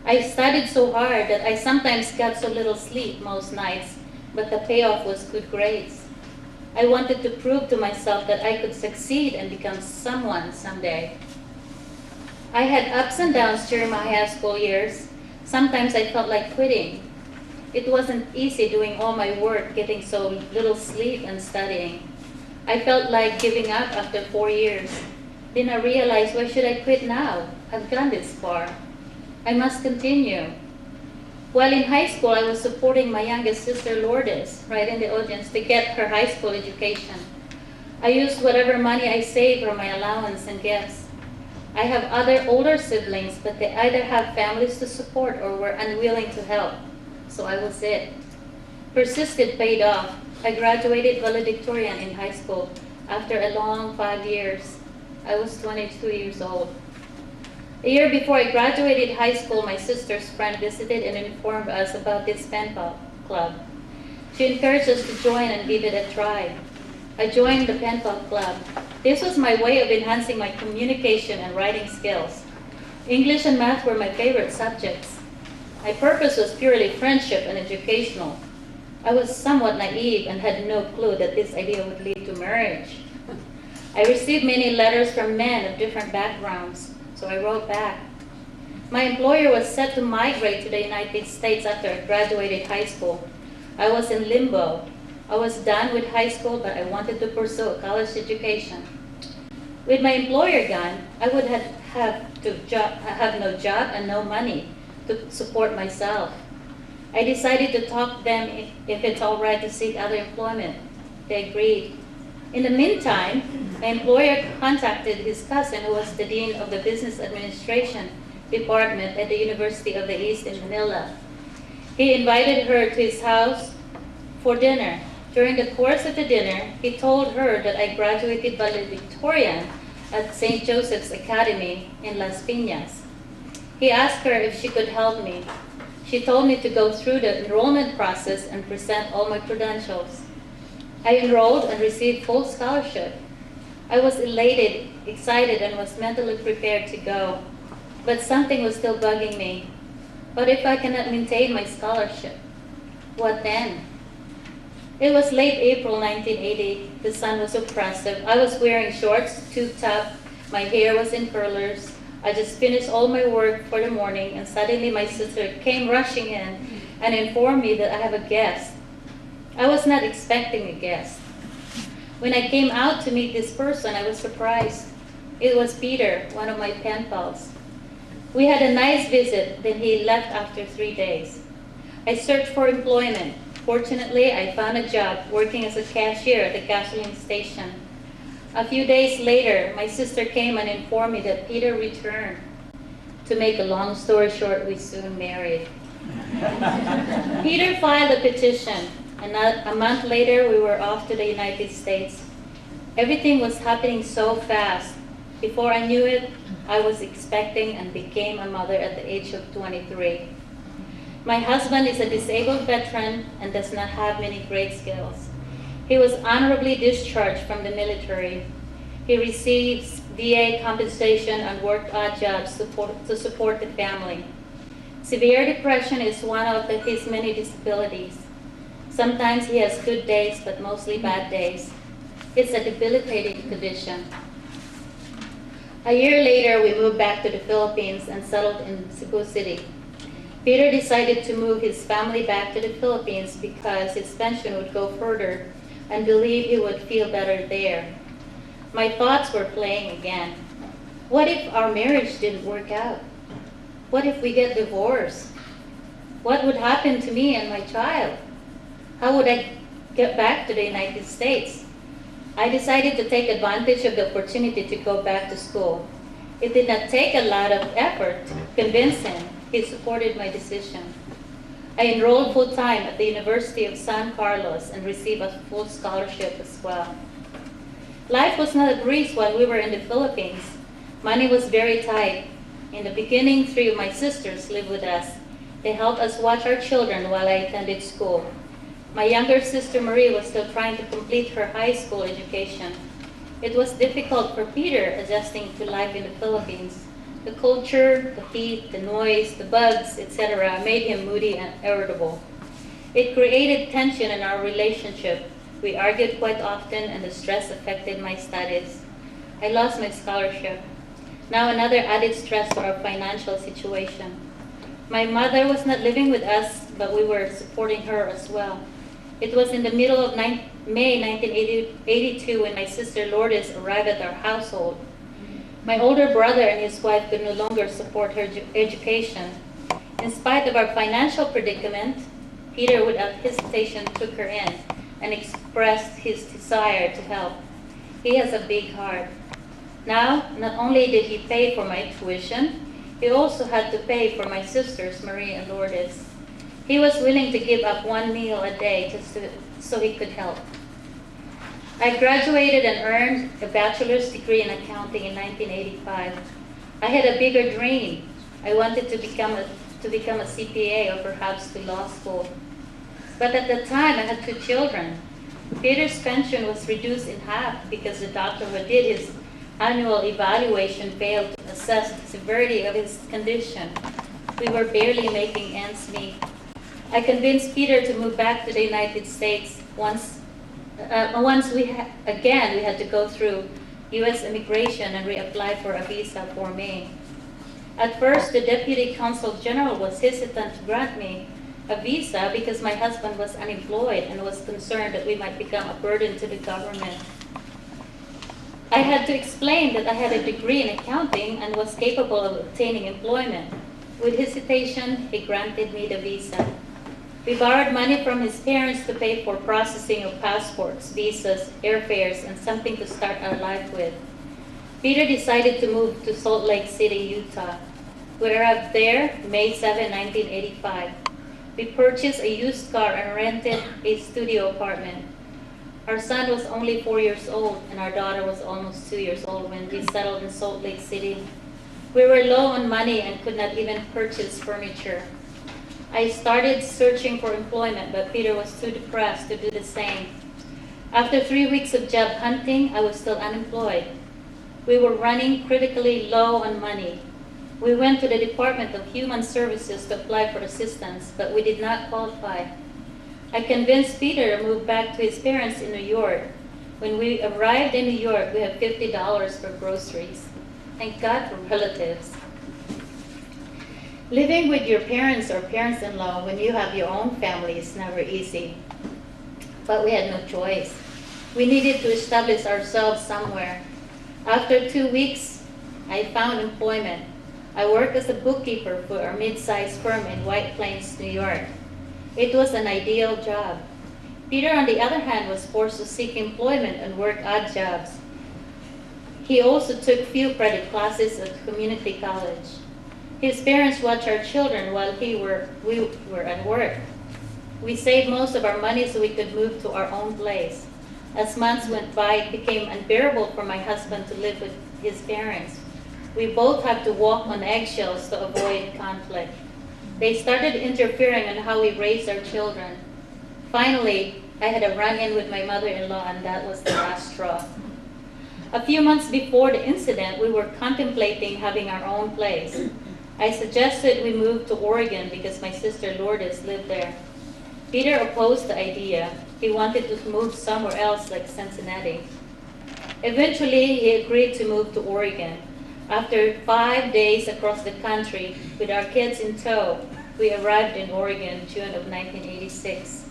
I studied so hard that I sometimes got so little sleep most nights, but the payoff was good grades. I wanted to prove to myself that I could succeed and become someone someday. I had ups and downs during my high school years. Sometimes I felt like quitting. It wasn't easy doing all my work, getting so little sleep and studying. I felt like giving up after 4 years. Then I realized, why should I quit now? I've gone this far. I must continue. While in high school, I was supporting my youngest sister, Lourdes, right in the audience, to get her high school education. I used whatever money I saved for my allowance and gifts. I have other older siblings, but they either have families to support or were unwilling to help. So I was it. Persisted paid off. I graduated valedictorian in high school after a long 5 years. I was 22 years old. A year before I graduated high school, my sister's friend visited and informed us about this pen pal club. She encouraged us to join and give it a try. I joined the pen pal club. This was my way of enhancing my communication and writing skills. English and math were my favorite subjects. My purpose was purely friendship and educational. I was somewhat naive and had no clue that this idea would lead to marriage. I received many letters from men of different backgrounds, so I wrote back. My employer was set to migrate to the United States after I graduated high school. I was in limbo. I was done with high school, but I wanted to pursue a college education. With my employer gone, I would have no job and no money to support myself. I decided to talk to them if it's all right to seek other employment. They agreed. In the meantime, my employer contacted his cousin, who was the dean of the business administration department at the University of the East in Manila. He invited her to his house for dinner. During the course of the dinner, he told her that I graduated valedictorian at St. Joseph's Academy in Las Piñas. He asked her if she could help me. She told me to go through the enrollment process and present all my credentials. I enrolled and received full scholarship. I was elated, excited, and was mentally prepared to go. But something was still bugging me. What if I cannot maintain my scholarship? What then? It was late April 1980. The sun was oppressive. I was wearing shorts, tube top. My hair was in curlers. I just finished all my work for the morning, and suddenly my sister came rushing in and informed me that I have a guest. I was not expecting a guest. When I came out to meet this person, I was surprised. It was Peter, one of my pen pals. We had a nice visit, then he left after 3 days. I searched for employment. Fortunately, I found a job working as a cashier at a gasoline station. A few days later, my sister came and informed me that Peter returned. To make a long story short, we soon married. Peter filed a petition, and a month later, we were off to the United States. Everything was happening so fast. Before I knew it, I was expecting and became a mother at the age of 23. My husband is a disabled veteran and does not have many great skills. He was honorably discharged from the military. He receives VA compensation and worked odd jobs to support the family. Severe depression is one of his many disabilities. Sometimes he has good days, but mostly bad days. It's a debilitating condition. A year later, we moved back to the Philippines and settled in Cebu City. Peter decided to move his family back to the Philippines because his pension would go further and believed he would feel better there. My thoughts were playing again. What if our marriage didn't work out? What if we get divorced? What would happen to me and my child? How would I get back to the United States? I decided to take advantage of the opportunity to go back to school. It did not take a lot of effort to convince him. He supported my decision. I enrolled full-time at the University of San Carlos and received a full scholarship as well. Life was not a breeze while we were in the Philippines. Money was very tight. In the beginning, 3 of my sisters lived with us. They helped us watch our children while I attended school. My younger sister Marie was still trying to complete her high school education. It was difficult for Peter adjusting to life in the Philippines. The culture, the heat, the noise, the bugs, etc. made him moody and irritable. It created tension in our relationship. We argued quite often, and the stress affected my studies. I lost my scholarship. Now another added stress to our financial situation. My mother was not living with us, but we were supporting her as well. It was in the middle of May 1982 when my sister Lourdes arrived at our household. My older brother and his wife could no longer support her education. In spite of our financial predicament, Peter without hesitation took her in and expressed his desire to help. He has a big heart. Now, not only did he pay for my tuition, he also had to pay for my sisters, Marie and Lourdes. He was willing to give up 1 meal a day just so he could help. I graduated and earned a bachelor's degree in accounting in 1985. I had a bigger dream. I wanted to become a CPA or perhaps to law school. But at the time, I had 2 children. Peter's pension was reduced in half because the doctor who did his annual evaluation failed to assess the severity of his condition. We were barely making ends meet. I convinced Peter to move back to the United States. Once we had to go through U.S. Immigration and reapply for a visa for me. At first, the Deputy Consul General was hesitant to grant me a visa because my husband was unemployed and was concerned that we might become a burden to the government. I had to explain that I had a degree in accounting and was capable of obtaining employment. With hesitation, he granted me the visa. We borrowed money from his parents to pay for processing of passports, visas, airfares, and something to start our life with. Peter decided to move to Salt Lake City, Utah. We arrived there May 7, 1985. We purchased a used car and rented a studio apartment. Our son was only 4 years old, and our daughter was almost 2 years old when we settled in Salt Lake City. We were low on money and could not even purchase furniture. I started searching for employment, but Peter was too depressed to do the same. After 3 weeks of job hunting, I was still unemployed. We were running critically low on money. We went to the Department of Human Services to apply for assistance, but we did not qualify. I convinced Peter to move back to his parents in New York. When we arrived in New York, we had $50 for groceries. Thank God for relatives. Living with your parents or parents-in-law when you have your own family is never easy. But we had no choice. We needed to establish ourselves somewhere. After 2 weeks, I found employment. I worked as a bookkeeper for a mid-sized firm in White Plains, New York. It was an ideal job. Peter, on the other hand, was forced to seek employment and work odd jobs. He also took few credit classes at community college. His parents watched our children while we were at work. We saved most of our money so we could move to our own place. As months went by, it became unbearable for my husband to live with his parents. We both had to walk on eggshells to avoid conflict. They started interfering on how we raised our children. Finally, I had a run-in with my mother-in-law, and that was the last straw. A few months before the incident, we were contemplating having our own place. I suggested we move to Oregon because my sister Lourdes lived there. Peter opposed the idea. He wanted to move somewhere else like Cincinnati. Eventually, he agreed to move to Oregon. After 5 days across the country with our kids in tow, we arrived in Oregon, June of 1986.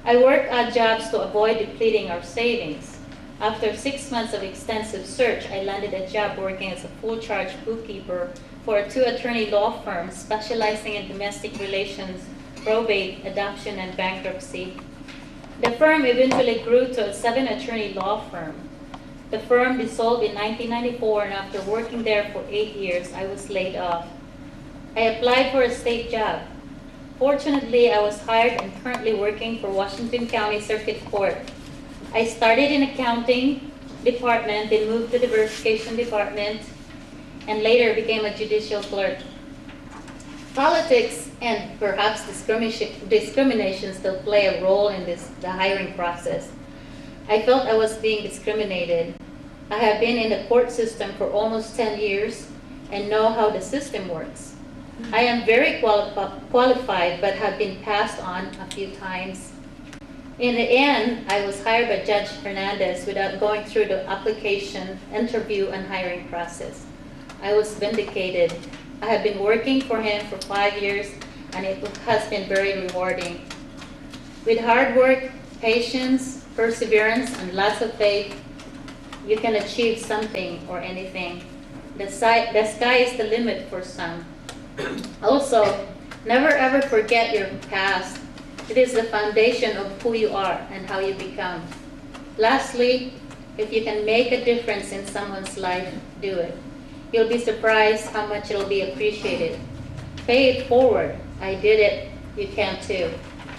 I worked odd jobs to avoid depleting our savings. After 6 months of extensive search, I landed a job working as a full-charge bookkeeper for a 2-attorney law firm specializing in domestic relations, probate, adoption, and bankruptcy. The firm eventually grew to a 7-attorney law firm. The firm dissolved in 1994, and after working there for 8 years, I was laid off. I applied for a state job. Fortunately, I was hired and currently working for Washington County Circuit Court. I started in accounting department, then moved to the verification department, and later became a judicial clerk. Politics and perhaps discrimination still play a role in the hiring process. I felt I was being discriminated. I have been in the court system for almost 10 years and know how the system works. I am very qualified but have been passed on a few times. In the end, I was hired by Judge Hernandez without going through the application, interview, and hiring process. I was vindicated. I have been working for him for 5 years, and it has been very rewarding. With hard work, patience, perseverance, and lots of faith, you can achieve something or anything. The sky is the limit for some. Also, never ever forget your past. It is the foundation of who you are and how you become. Lastly, if you can make a difference in someone's life, do it. You'll be surprised how much it'll be appreciated. Pay it forward. I did it. You can too.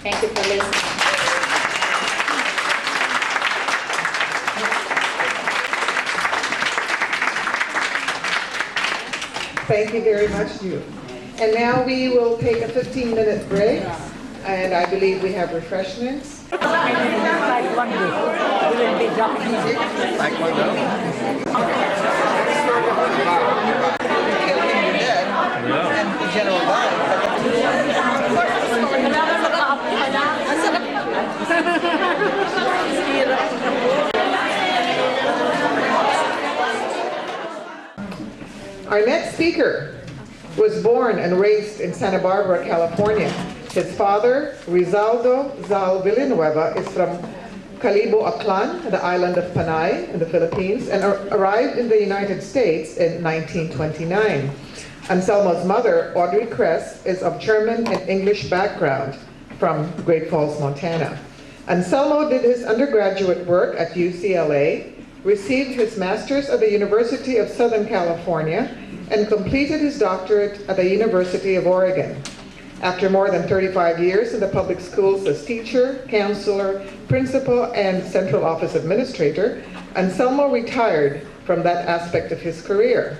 Thank you for listening. Thank you very much, Jude. And now we will take a 15-minute break, and I believe we have refreshments. Our next speaker was born and raised in Santa Barbara, California. His father, Rizaldo Zal Villanueva, is from Calibo, Aklan, the island of Panay in the Philippines, and arrived in the United States in 1929. Anselmo's mother, Audrey Kress, is of German and English background from Great Falls, Montana. Anselmo did his undergraduate work at UCLA, received his master's at the University of Southern California, and completed his doctorate at the University of Oregon. After more than 35 years in the public schools as teacher, counselor, principal, and central office administrator, Anselmo retired from that aspect of his career.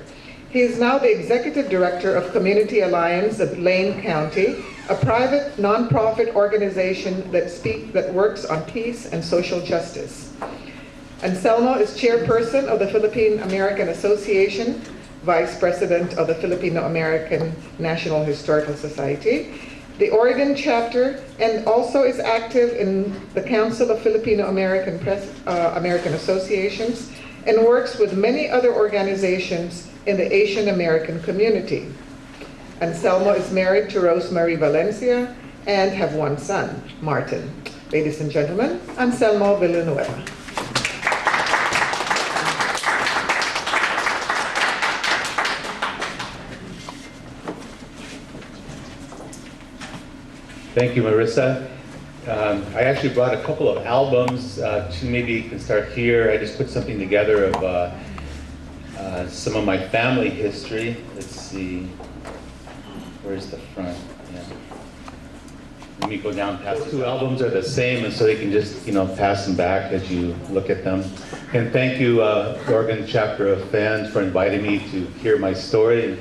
He is now the executive director of Community Alliance of Lane County, a private nonprofit organization that works on peace and social justice. Anselmo is chairperson of the Philippine American Association, vice president of the Filipino American National Historical Society, the Oregon chapter, and also is active in the Council of Filipino American American Associations, and works with many other organizations in the Asian American community. Anselmo is married to Rosemary Valencia and have one son, Martin. Ladies and gentlemen, Anselmo Villanueva. Thank you, Marisa. I actually brought a couple of albums. Maybe you can start here. I just put something together of some of my family history. Let's see. Where's the front? Yeah. Let me go down past. The two albums are the same, and so you can just pass them back as you look at them. And thank you, Oregon chapter of FANHS, for inviting me to hear my story.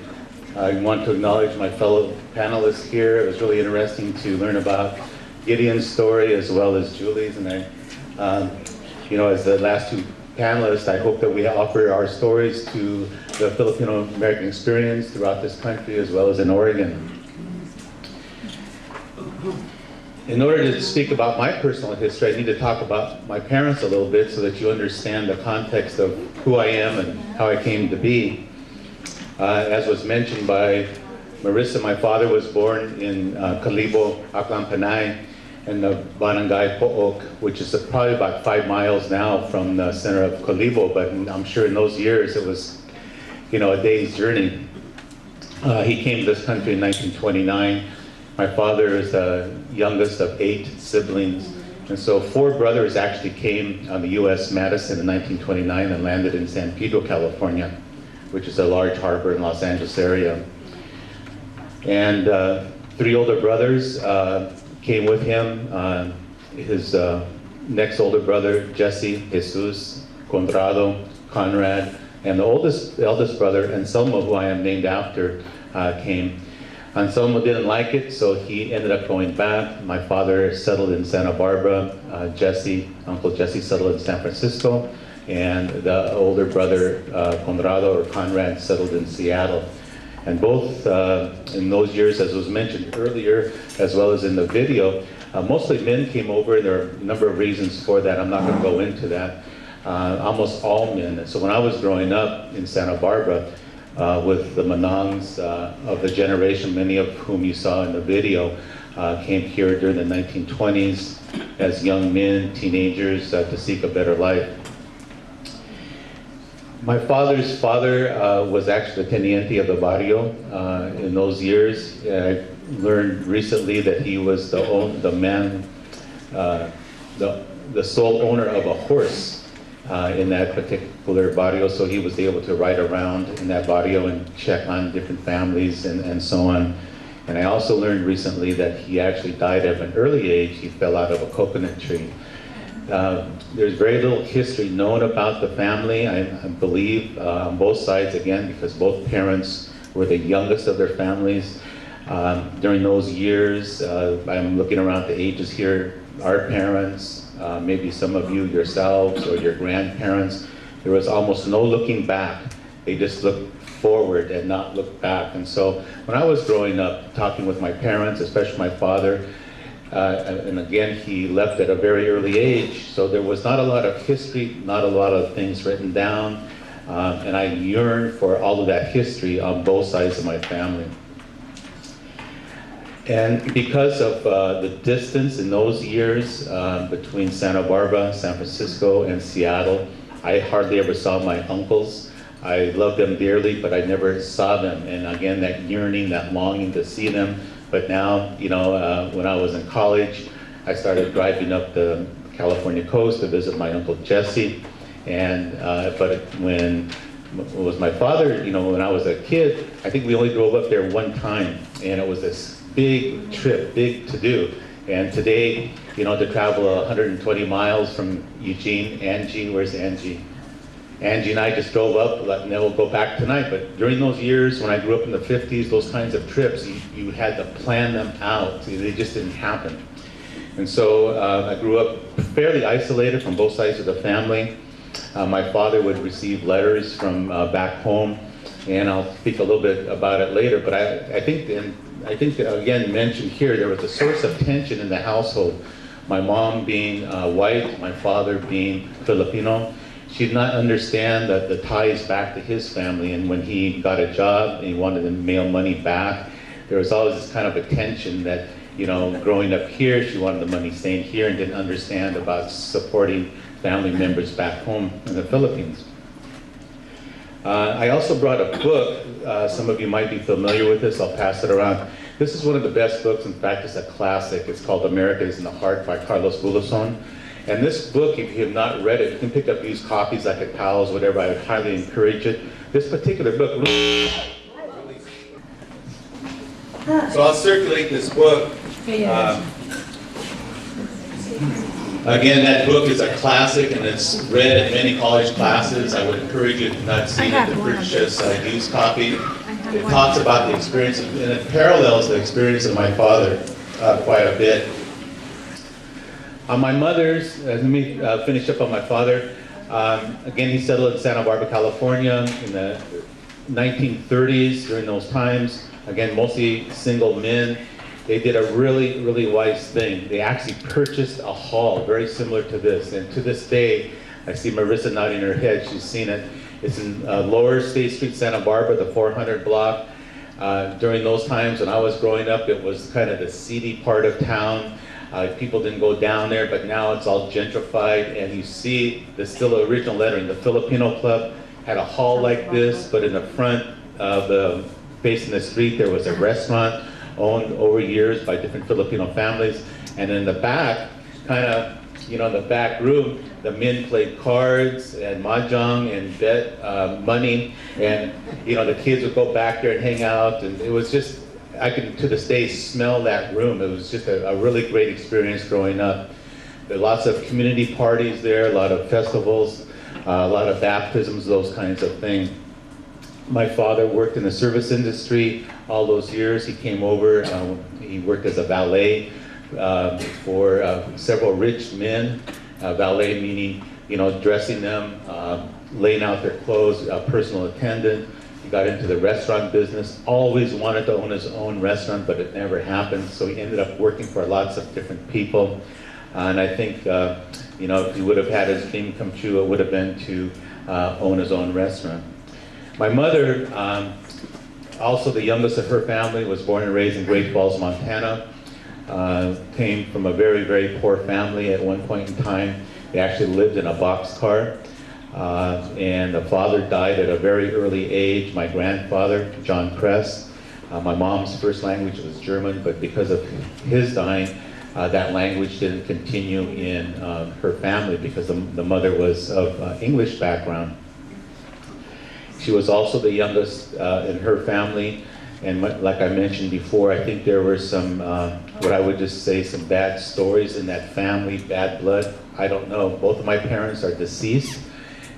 I want to acknowledge my fellow panelists here. It was really interesting to learn about Gideon's story as well as Julie's. And as the last two panelists, I hope that we offer our stories to the Filipino American experience throughout this country as well as in Oregon. In order to speak about my personal history, I need to talk about my parents a little bit so that you understand the context of who I am and how I came to be. As was mentioned by Marisa, my father was born in Calibo, Aklan, Panay, in the barangay Pook, which is probably about 5 miles now from the center of Calibo, but I'm sure in those years it was, a day's journey. He came to this country in 1929. My father is the youngest of 8 siblings, and so 4 brothers actually came on the U.S. Madison in 1929 and landed in San Pedro, California, which is a large harbor in Los Angeles area. And 3 older brothers came with him. His next older brother, Jesse, Jesus, Conrado, Conrad, and the eldest brother, Anselmo, who I am named after, came. Anselmo didn't like it, so he ended up going back. My father settled in Santa Barbara. Uncle Jesse settled in San Francisco. And the older brother, Conrado or Conrad, settled in Seattle. And both in those years, as was mentioned earlier, as well as in the video, mostly men came over, and there are a number of reasons for that. I'm not going to go into that. Almost all men. And so when I was growing up in Santa Barbara with the Manongs of the generation, many of whom you saw in the video, came here during the 1920s as young men, teenagers, to seek a better life. My father's father was actually the teniente of the barrio in those years. I learned recently that he was the sole owner of a horse in that particular barrio, so he was able to ride around in that barrio and check on different families and so on. And I also learned recently that he actually died at an early age. He fell out of a coconut tree. There's very little history known about the family, I believe, on both sides, again, because both parents were the youngest of their families. During those years, I'm looking around the ages here, our parents, maybe some of you yourselves or your grandparents, there was almost no looking back. They just looked forward and not looked back. And so when I was growing up, talking with my parents, especially my father, and again, he left at a very early age, so there was not a lot of history, not a lot of things written down. And I yearn for all of that history on both sides of my family. And because of the distance in those years between Santa Barbara, San Francisco, and Seattle, I hardly ever saw my uncles. I loved them dearly, but I never saw them. And again, that yearning, that longing to see them. But now, you know, when I was in college, I started driving up the California coast to visit my Uncle Jesse. And, but when it was my father, you know, when I was a kid, I think we only drove up there one time. And it was this big trip, big to do. And today, you know, to travel 120 miles from Eugene, Angie, where's Angie? Angie and I just drove up, and then we'll go back tonight. But during those years, when I grew up in the 50s, those kinds of trips, you had to plan them out. They just didn't happen. And so I grew up fairly isolated from both sides of the family. My father would receive letters from back home, and I'll speak a little bit about it later. But I think again mentioned here, there was a source of tension in the household. My mom being white, my father being Filipino. She did not understand that the ties back to his family, and when he got a job and he wanted to mail money back, there was always this kind of a tension that, you know, growing up here, she wanted the money staying here and didn't understand about supporting family members back home in the Philippines. I also brought a book. Some of you might be familiar with this. I'll pass it around. This is one of the best books. In fact, it's a classic. It's called America is in the Heart by Carlos Bulosan. And this book, if you have not read it, you can pick up these copies like at Powell's, whatever. I would highly encourage it. This particular book. So I'll circulate this book. Again, that book is a classic and it's read in many college classes. I would encourage you, if not seen it, to purchase a used copy. It talks about the experience, and it parallels the experience of my father quite a bit. On my mother's, let me finish up on my father. Again, he settled in Santa Barbara, California in the 1930s. During those times, again, mostly single men. They did a really, really wise thing. They actually purchased a hall very similar to this. And to this day, I see Marisa nodding her head. She's seen it. It's in Lower State Street, Santa Barbara, the 400 block. During those times when I was growing up, it was kind of the seedy part of town. People didn't go down there, but now it's all gentrified. And you see the still original lettering. The Filipino Club had a hall like this, but in the front of the, facing the street, there was a restaurant owned over years by different Filipino families. And in the back, kind of, you know, in the back room, the men played cards and mahjong and bet money. And, you know, the kids would go back there and hang out. And it was just, I can to this day smell that room. It was just a really great experience growing up. There are lots of community parties there, a lot of festivals, a lot of baptisms, those kinds of things. My father worked in the service industry all those years. He came over, he worked as a valet for several rich men. Valet meaning, you know, dressing them, laying out their clothes, personal attendant. He got into the restaurant business, always wanted to own his own restaurant, but it never happened. So he ended up working for lots of different people. And I think, you know, if he would have had his dream come true, it would have been to own his own restaurant. My mother, also the youngest of her family, was born and raised in Great Falls, Montana. Came from a very, very poor family at one point in time. They actually lived in a boxcar. And the father died at a very early age. My grandfather, John Kress. My mom's first language was German, but because of his dying, that language didn't continue in her family because the mother was of English background. She was also the youngest in her family, and like I mentioned before, I think there were some, what I would just say, some bad stories in that family, bad blood. I don't know. Both of my parents are deceased,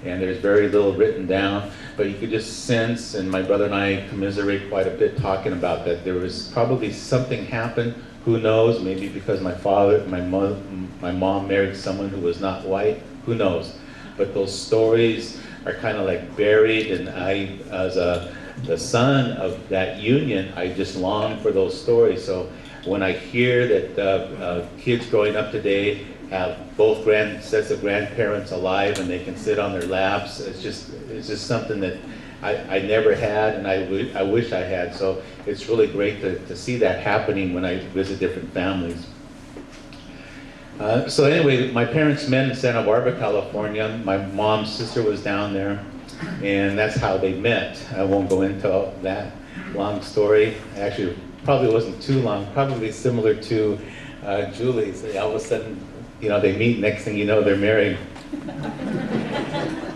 and there's very little written down, but you could just sense, and my brother and I commiserate quite a bit talking about that. There was probably something happened. Who knows? Maybe because my mom married someone who was not white. Who knows? But those stories are kind of like buried, and I, as the son of that union, I just long for those stories. So when I hear that kids growing up today have both sets of grandparents alive and they can sit on their laps. It's just something that I never had, and I wish I had. So it's really great to see that happening when I visit different families. So anyway, my parents met in Santa Barbara, California. My mom's sister was down there, and that's how they met. I won't go into that long story. Actually, probably wasn't too long, probably similar to Julie's. All of a sudden, they meet, next thing you know, they're married.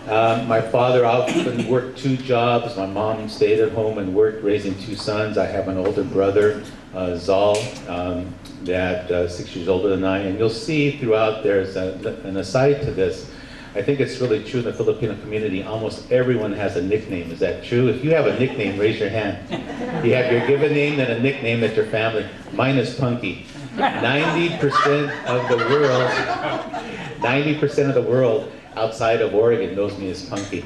My father often worked 2 jobs. My mom stayed at home and worked, raising 2 sons. I have an older brother, Zal, that 6 years older than I. And you'll see throughout there's an aside to this. I think it's really true in the Filipino community. Almost everyone has a nickname. Is that true? If you have a nickname, raise your hand. You have your given name and a nickname at your family. Mine is Punky. 90% of the world outside of Oregon knows me as Punky.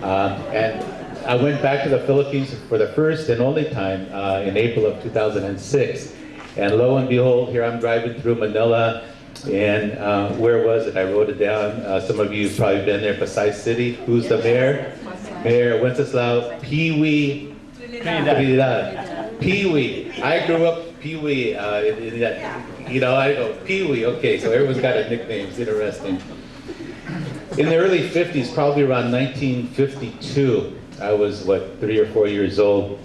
And I went back to the Philippines for the first and only time in April of 2006. And lo and behold, here I'm driving through Manila, and where was it? I wrote it down. Some of you have probably been there. Pasay City. Who's the mayor? Mayor Wenceslao Pee-wee Trinidad. Pee-wee. I grew up Pee-wee. I go Pee-wee. Okay, so everyone's got a nickname. It's interesting. In the early 50s, probably around 1952, I was, 3 or 4 years old.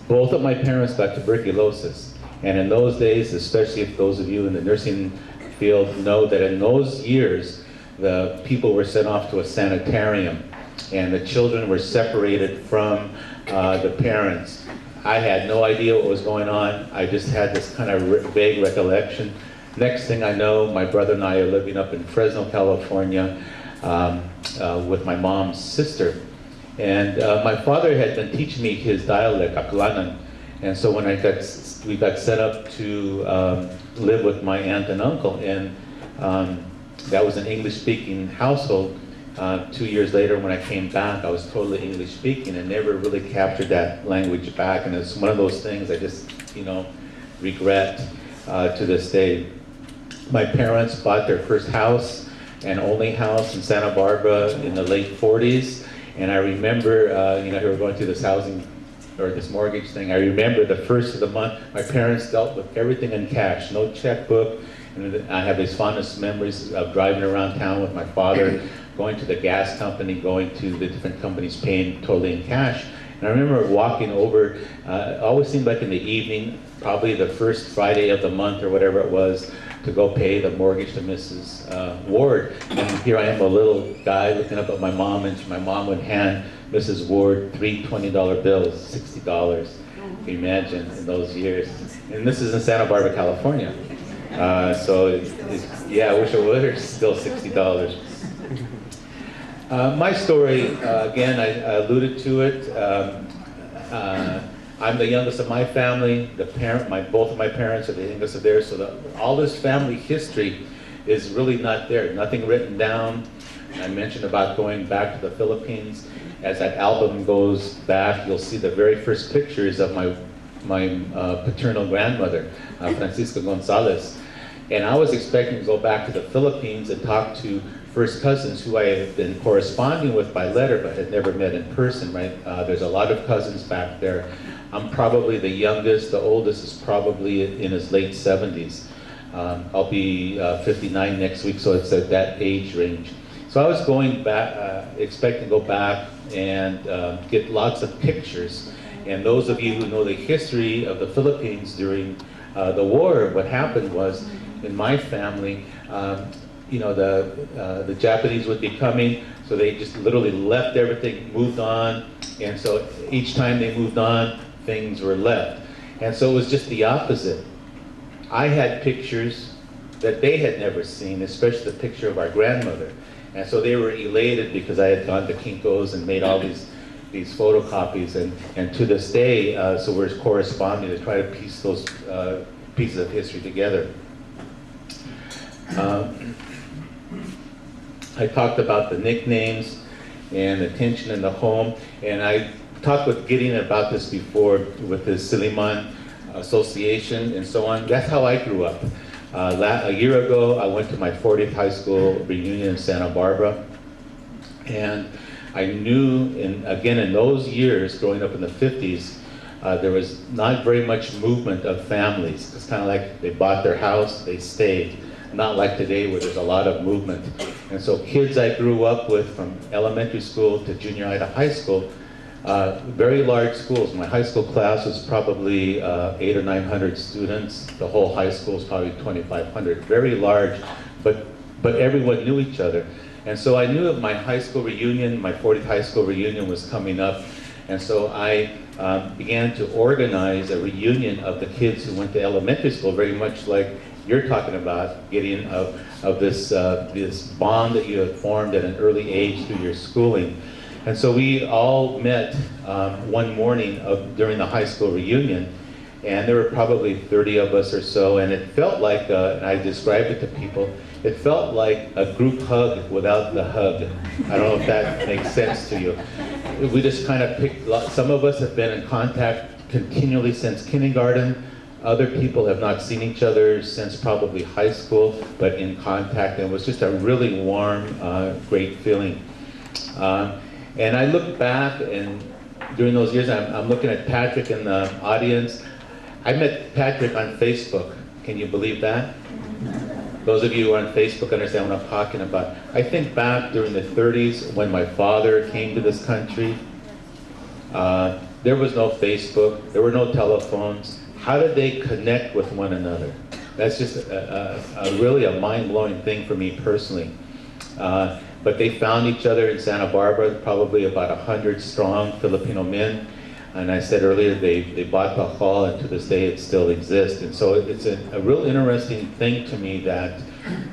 Both of my parents got tuberculosis. And in those days, especially if those of you in the nursing field know that in those years, the people were sent off to a sanitarium and the children were separated from the parents. I had no idea what was going on. I just had this kind of vague recollection. Next thing I know, my brother and I are living up in Fresno, California with my mom's sister. And my father had been teaching me his dialect, Akulanan. And so when we got set up to live with my aunt and uncle, and that was an English-speaking household. 2 years later, when I came back, I was totally English-speaking and never really captured that language back. And it's one of those things I just, regret to this day. My parents bought their first house and only house in Santa Barbara in the late 40s. And I remember, we were going through this housing or this mortgage thing. I remember the first of the month, my parents dealt with everything in cash, no checkbook. And I have these fondest memories of driving around town with my father, going to the gas company, going to the different companies, paying totally in cash. And I remember walking over, it always seemed like in the evening, probably the first Friday of the month or whatever it was, to go pay the mortgage to Mrs. Ward. And here I am, a little guy looking up at my mom, and my mom would hand Mrs. Ward 3 $20 bills, $60. Can you imagine in those years? And this is in Santa Barbara, California. Yeah, I wish it would, or still $60. My story, again, I alluded to it. I'm the youngest of my family. Both of my parents are the youngest of theirs, so all this family history is really not there. Nothing written down. I mentioned about going back to the Philippines. As that album goes back, you'll see the very first pictures of my paternal grandmother, Francisca Gonzalez. And I was expecting to go back to the Philippines and talk to first cousins who I had been corresponding with by letter but had never met in person, right? There's a lot of cousins back there. I'm probably the youngest. The oldest is probably in his late 70s. I'll be 59 next week, so it's at that age range. So I was going back, expecting to go back and get lots of pictures. And those of you who know the history of the Philippines during the war, what happened was, in my family, the Japanese would be coming, so they just literally left everything, moved on, and so each time they moved on, things were left. And so it was just the opposite. I had pictures that they had never seen, especially the picture of our grandmother. And so they were elated because I had gone to Kinko's and made all these photocopies, and to this day, so we're corresponding to try to piece those pieces of history together. I talked about the nicknames and the tension in the home, and I talked with Gideon about this before with his Siliman Association and so on. That's how I grew up. A year ago, I went to my 40th high school reunion in Santa Barbara, and I knew, again, in those years, growing up in the 50s, there was not very much movement of families. It's kind of like they bought their house, they stayed. Not like today where there's a lot of movement. And so kids I grew up with from elementary school to junior high to high school, very large schools. My high school class was probably 800 or 900 students. The whole high school is probably 2,500. Very large, but everyone knew each other. And so I knew that my high school reunion, my 40th high school reunion was coming up. And so I began to organize a reunion of the kids who went to elementary school, very much like you're talking about, Gideon, of this bond that you have formed at an early age through your schooling. And so we all met one morning during the high school reunion, and there were probably 30 of us or so, and it felt like, and I described it to people, it felt like a group hug without the hug. I don't know if that makes sense to you. We just kind of picked, some of us have been in contact continually since kindergarten. Other people have not seen each other since probably high school, but in contact, and it was just a really warm, great feeling. And I look back, and during those years, I'm looking at Patrick in the audience. I met Patrick on Facebook. Can you believe that? Those of you who are on Facebook understand what I'm talking about. I think back during the 30s when my father came to this country. There was no Facebook, there were no telephones. How did they connect with one another? That's just really a mind-blowing thing for me personally. But they found each other in Santa Barbara, probably about 100 strong Filipino men. And I said earlier, they bought the hall, and to this day it still exists. And so it's a real interesting thing to me that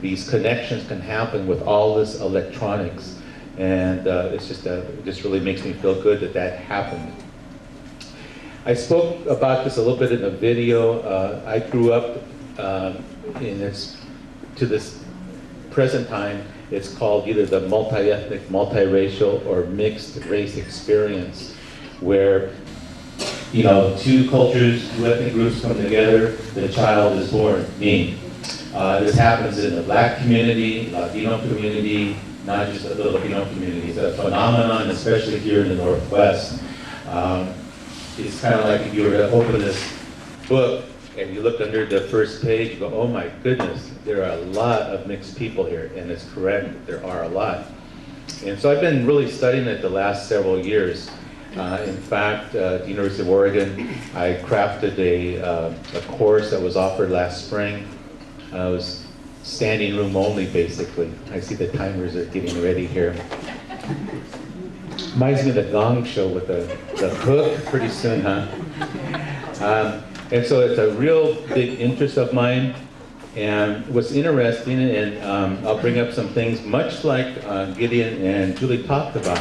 these connections can happen with all this electronics. And it just really makes me feel good that that happened. I spoke about this a little bit in the video. I grew up to this present time, it's called either the multi-ethnic, multiracial, or mixed race experience, where two cultures, two ethnic groups come together, the child is born, me. This happens in the Black community, Latino community, not just the Filipino community. It's a phenomenon, especially here in the Northwest. It's kind of like if you were to open this book and you look under the first page, you go, oh my goodness, there are a lot of mixed people here. And it's correct, there are a lot. And so I've been really studying it the last several years. In fact, at the University of Oregon, I crafted a course that was offered last spring. It was standing room only, basically. I see the timers are getting ready here. Reminds me of the Gong Show with the hook pretty soon, huh? And so it's a real big interest of mine. And what's interesting, and I'll bring up some things much like Gideon and Julie talked about.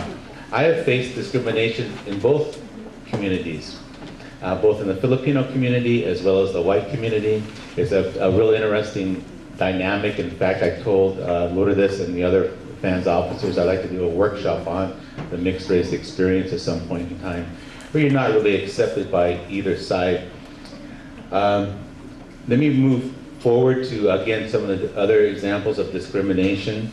I have faced discrimination in both communities, both in the Filipino community as well as the white community. It's a real interesting dynamic. In fact, I told Lourdes and the other FANHS officers I'd like to do a workshop on the mixed race experience at some point in time, where you're not really accepted by either side. Let me move forward to, again, some of the other examples of discrimination.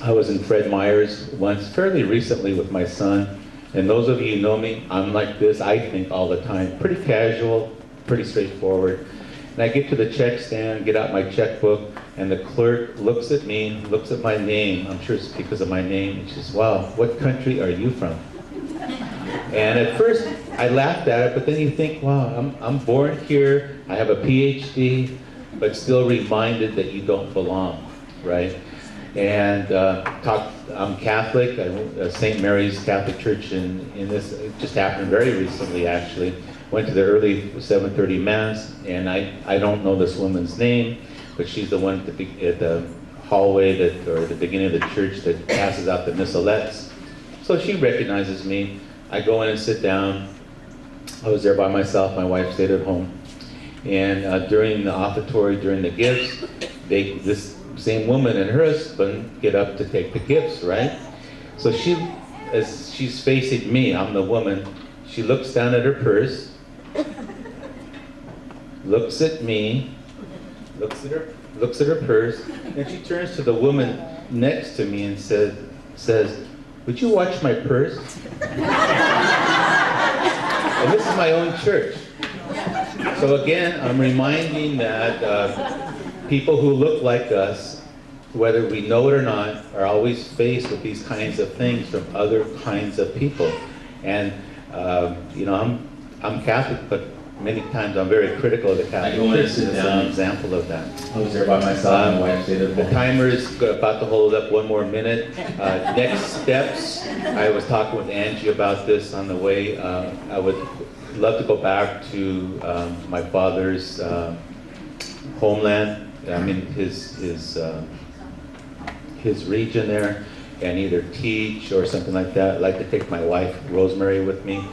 I was in Fred Meyer's once, fairly recently, with my son. And those of you who know me, I'm like this, I think, all the time. Pretty casual, pretty straightforward. And I get to the check stand, get out my checkbook, and the clerk looks at me, looks at my name. I'm sure it's because of my name. And she says, wow, what country are you from? And at first, I laughed at it, but then you think, wow, I'm born here, I have a PhD, but still reminded that you don't belong, right? And I'm Catholic. I went to St. Mary's Catholic Church in this. It just happened very recently, actually. Went to the early 7:30 Mass, and I don't know this woman's name, but she's the one at the hallway or the beginning of the church that passes out the missalettes. So she recognizes me. I go in and sit down. I was there by myself. My wife stayed at home. And during the offertory, during the gifts, this same woman and her husband get up to take the gifts, right? So as she's facing me, I'm the woman, she looks down at her purse, looks at me, looks at her purse, and she turns to the woman next to me and says, "Would you watch my purse?" And this is my own church. So again, I'm reminding that people who look like us, whether we know it or not, are always faced with these kinds of things from other kinds of people. And you know, I'm Catholic, but many times I'm very critical of the Catholic Church. This is an example of that. I was there by myself. My wife stayed at The home. timer is about to hold up one more minute. Next steps, I was talking with Angie about this on the way. I would love to go back to my father's homeland. I mean, his region there, and either teach or something like that. I'd like to take my wife, Rosemary, with me.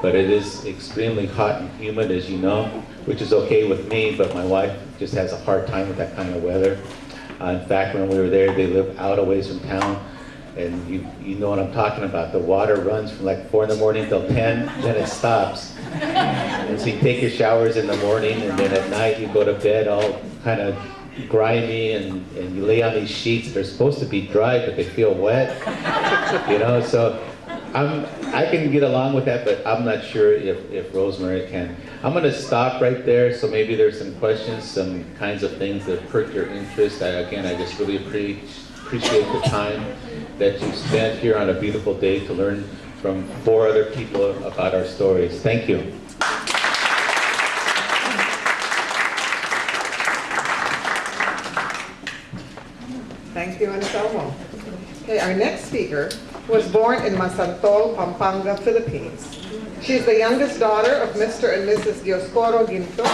But it is extremely hot and humid, as you know, which is okay with me, but my wife just has a hard time with that kind of weather. In fact, when we were there, they live out a ways from town, and you know what I'm talking about. The water runs from like 4 in the morning till 10, then it stops. And so you take your showers in the morning, and then at night you go to bed all kind of grimy, and you lay on these sheets that are supposed to be dry, but they feel wet, you know, so I can get along with that, but I'm not sure if Rosemary can. I'm going to stop right there, so maybe there's some questions, some kinds of things that perk your interest. I just really appreciate the time that you spent here on a beautiful day to learn from 4 other people about our stories. Thank you. Thank you, Anselmo. Okay, our next speaker was born in Masantol, Pampanga, Philippines. She is the youngest daughter of Mr. and Mrs. Dioscoro Ginto.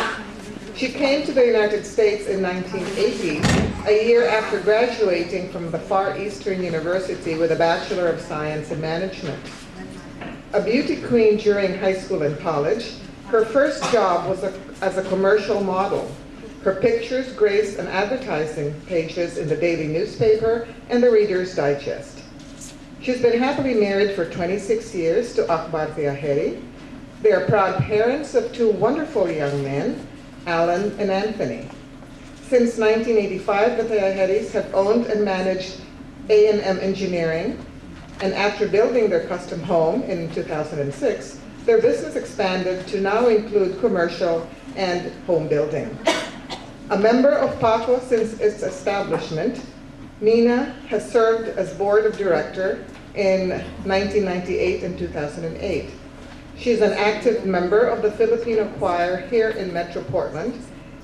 She came to the United States in 1980, a year after graduating from the Far Eastern University with a Bachelor of Science in Management. A beauty queen during high school and college, her first job was as a commercial model. Her pictures graced an advertising pages in the daily newspaper and the Reader's Digest. She's been happily married for 26 years to Akbar Tahayeri. They are proud parents of 2 wonderful young men, Alan and Anthony. Since 1985, the Tahayeris have owned and managed A&M Engineering, and after building their custom home in 2006, their business expanded to now include commercial and home building. A member of PACO since its establishment, Mina has served as board of director in 1998 and 2008. She's an active member of the Filipino choir here in Metro Portland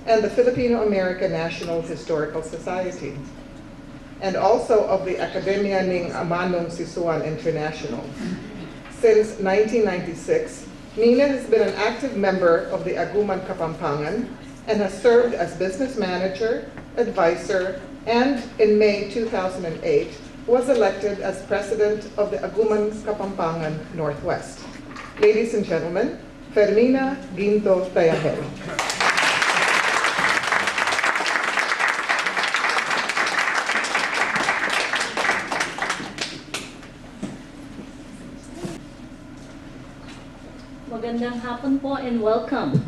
and the Filipino American National Historical Society, and also of the Academia ng Manong Sisuan International. Since 1996, Mina has been an active member of the Aguman Kapampangan and has served as business manager, advisor, and in May 2008, was elected as president of the Aguman Kapampangan Northwest. Ladies and gentlemen, Fermina Ginto Tahayeri. Magandang hapon po and welcome.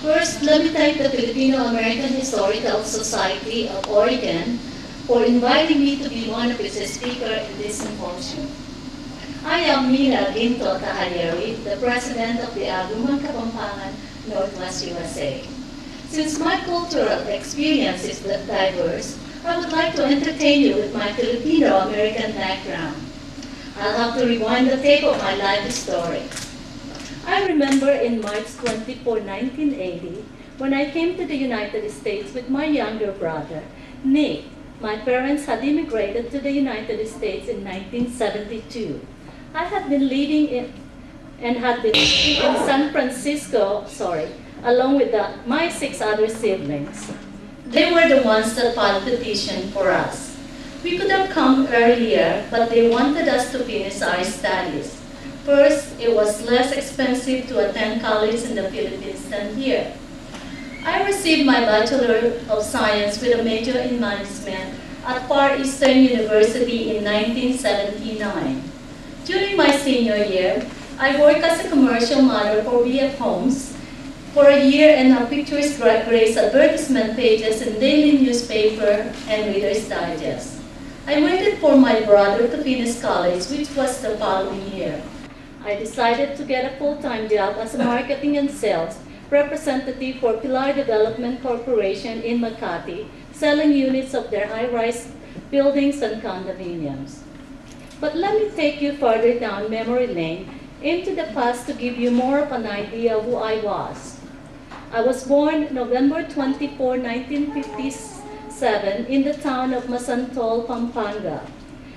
First, let me thank the Filipino American Historical Society of Oregon for inviting me to be one of its speakers in this symposium. I am Mina Ginto Tahayeri, the president of the Aguman Kapampangan, Northwest USA. Since my cultural experience is diverse, I would like to entertain you with my Filipino American background. I'll have to rewind the tape of my life story. I remember in March 24, 1980, when I came to the United States with my younger brother, Nick. My parents had immigrated to the United States in 1972. I had been living in San Francisco, along with my 6 other siblings. They were the ones that filed the petition for us. We could have come earlier, but they wanted us to finish our studies. First, it was less expensive to attend college in the Philippines than here. I received my Bachelor of Science with a major in management at Far Eastern University in 1979. During my senior year, I worked as a commercial model for VF Homes for a year and now features graced advertisement pages in daily newspaper and Reader's Digest. I waited for my brother to finish college, which was the following year. I decided to get a full-time job as a marketing and sales representative for Pilar Development Corporation in Makati, selling units of their high-rise buildings and condominiums. But let me take you further down memory lane into the past to give you more of an idea of who I was. I was born November 24, 1957 in the town of Masantol, Pampanga.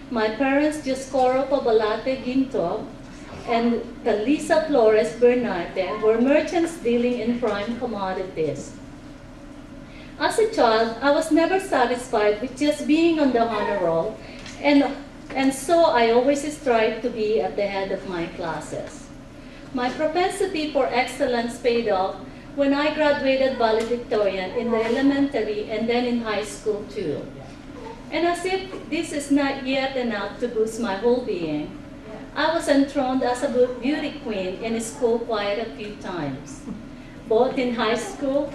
My parents, Dioscoro Pabalate Ginto and Calisa Flores Bernarte, were merchants dealing in prime commodities. As a child, I was never satisfied with just being on the honor roll, and so I always strived to be at the head of my classes. My propensity for excellence paid off when I graduated valedictorian in the elementary and then in high school too. And as if this is not yet enough to boost my whole being, I was enthroned as a beauty queen in school quite a few times, both in high school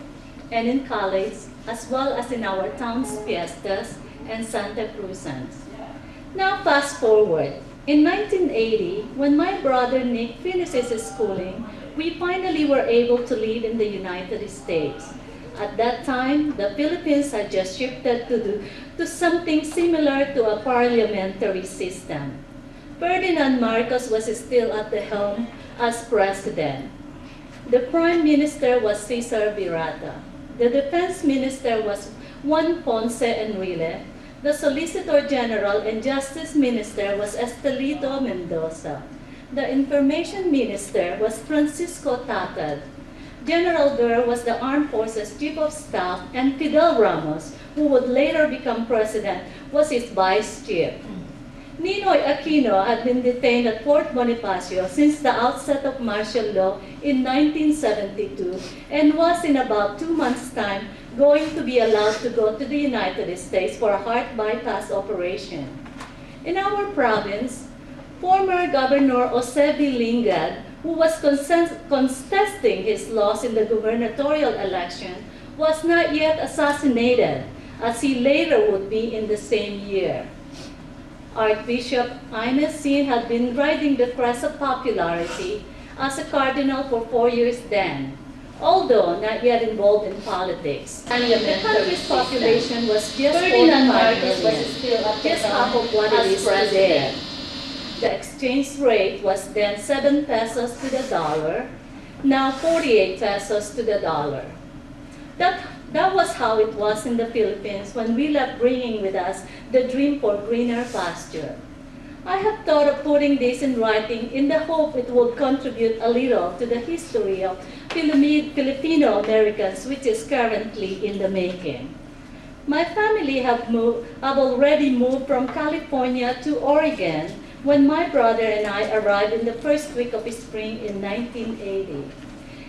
and in college, as well as in our town's fiestas and Santa Cruzans. Now fast forward. In 1980, when my brother Nick finished his schooling, we finally were able to live in the United States. At that time, the Philippines had just shifted to something similar to a parliamentary system. Ferdinand Marcos was still at the helm as president. The prime minister was Cesar Virata. The defense minister was Juan Ponce Enrile. The Solicitor General and Justice Minister was Estelito Mendoza. The Information Minister was Francisco Tatad. General Durr was the Armed Forces Chief of Staff, and Fidel Ramos, who would later become president, was his vice chief. Ninoy Aquino had been detained at Fort Bonifacio since the outset of martial law in 1972 and was in about 2 months' time going to be allowed to go to the United States for a heart bypass operation. In our province, former Governor Josebi Lingad, who was contesting his loss in the gubernatorial election, was not yet assassinated, as he later would be in the same year. Archbishop Jaime Sin had been riding the crest of popularity as a cardinal for 4 years then, although not yet involved in politics. The country's population was just 45 million, just half of what it is today. The exchange rate was then 7 pesos to the dollar, now 48 pesos to the dollar. That was how it was in the Philippines when we left bringing with us the dream for greener pasture. I have thought of putting this in writing in the hope it would contribute a little to the history of Filipino Americans, which is currently in the making. My family have already moved from California to Oregon when my brother and I arrived in the first week of spring in 1980.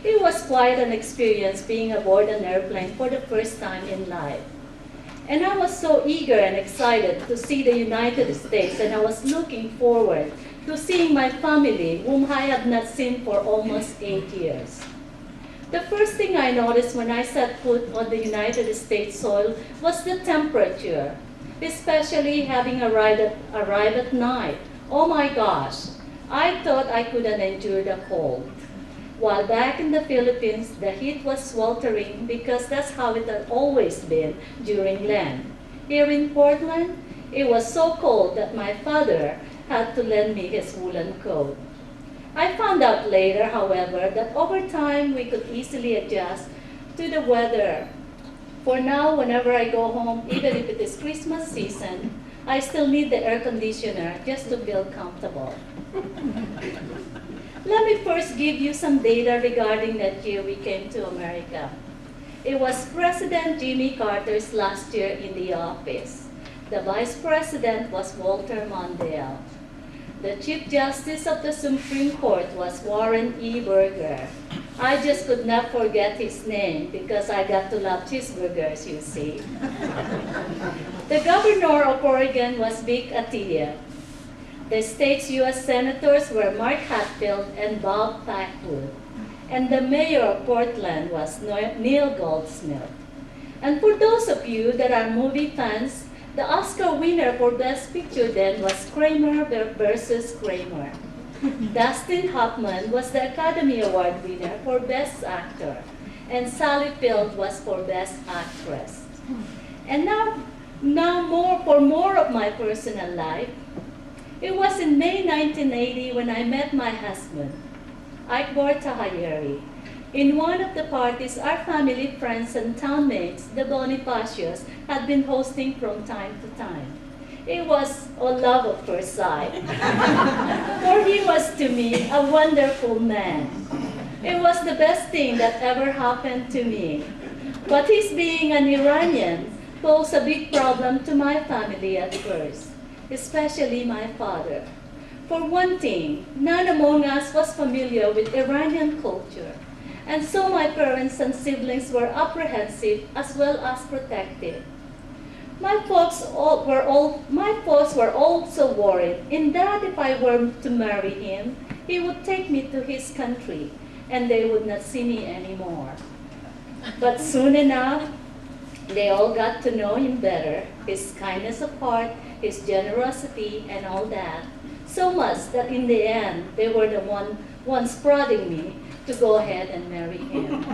It was quite an experience being aboard an airplane for the first time in life. And I was so eager and excited to see the United States, and I was looking forward to seeing my family, whom I had not seen for almost 8 years. The first thing I noticed when I set foot on the United States soil was the temperature, especially having arrived at night. Oh my gosh, I thought I couldn't endure the cold. While back in the Philippines, the heat was sweltering because that's how it had always been during Lent. Here in Portland, it was so cold that my father had to lend me his woolen coat. I found out later, however, that over time we could easily adjust to the weather. For now, whenever I go home, even if it is Christmas season, I still need the air conditioner just to feel comfortable. Let me first give you some data regarding that year we came to America. It was President Jimmy Carter's last year in the office. The Vice President was Walter Mondale. The Chief Justice of the Supreme Court was Warren E. Burger. I just could not forget his name because I got to love cheeseburgers, you see. The Governor of Oregon was Vic Atiyeh. The state's U.S. Senators were Mark Hatfield and Bob Packwood. and the mayor of Portland was Neil Goldsmith. And for those of you that are movie fans, the Oscar winner for Best Picture then was Kramer versus Kramer. Dustin Hoffman was the Academy Award winner for Best Actor, and Sally Field was for Best Actress. And for more of my personal life, it was in May 1980 when I met my husband, Ikbor Tahayeri. In one of the parties our family, friends, and townmates, the Bonifacios, had been hosting from time to time. It was a love at first sight, for he was to me a wonderful man. It was the best thing that ever happened to me. But his being an Iranian posed a big problem to my family at first, especially my father. For one thing, none among us was familiar with Iranian culture, and so my parents and siblings were apprehensive as well as protective. My folks were also worried in that if I were to marry him, he would take me to his country, and they would not see me anymore. But soon enough, they all got to know him better, his kindness of heart, his generosity, and all that. So much that in the end, they were the ones prodding me to go ahead and marry him.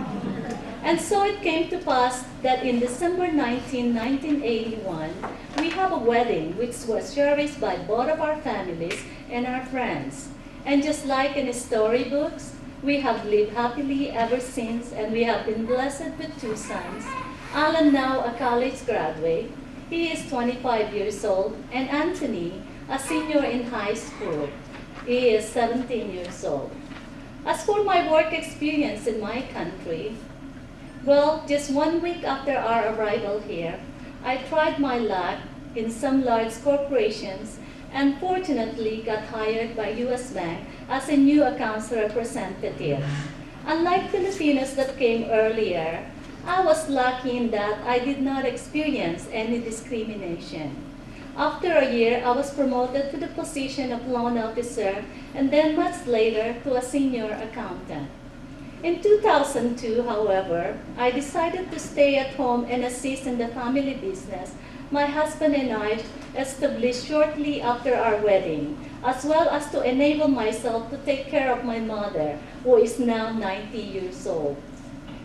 And so it came to pass that in December 1981, we have a wedding which was cherished by both of our families and our friends. And just like in the storybooks, we have lived happily ever since, and we have been blessed with 2 sons. Alan, now a college graduate, he is 25 years old, and Anthony, a senior in high school, he is 17 years old. As for my work experience in my country, well, just 1 week after our arrival here, I tried my luck in some large corporations and fortunately got hired by US Bank as a new accounts representative. Unlike Filipinos that came earlier, I was lucky in that I did not experience any discrimination. After a year, I was promoted to the position of loan officer and then much later to a senior accountant. In 2002, however, I decided to stay at home and assist in the family business my husband and I established shortly after our wedding, as well as to enable myself to take care of my mother, who is now 90 years old.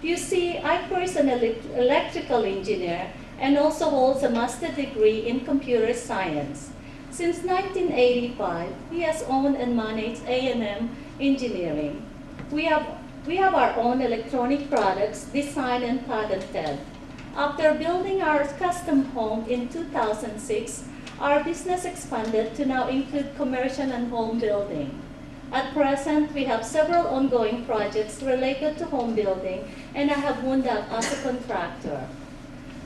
You see, I first an electrical engineer and also holds a master's degree in computer science. Since 1985, he has owned and managed A&M Engineering. We have our own electronic products designed and patented. After building our custom home in 2006, our business expanded to now include commercial and home building. At present, we have several ongoing projects related to home building, and I have wound up as a contractor.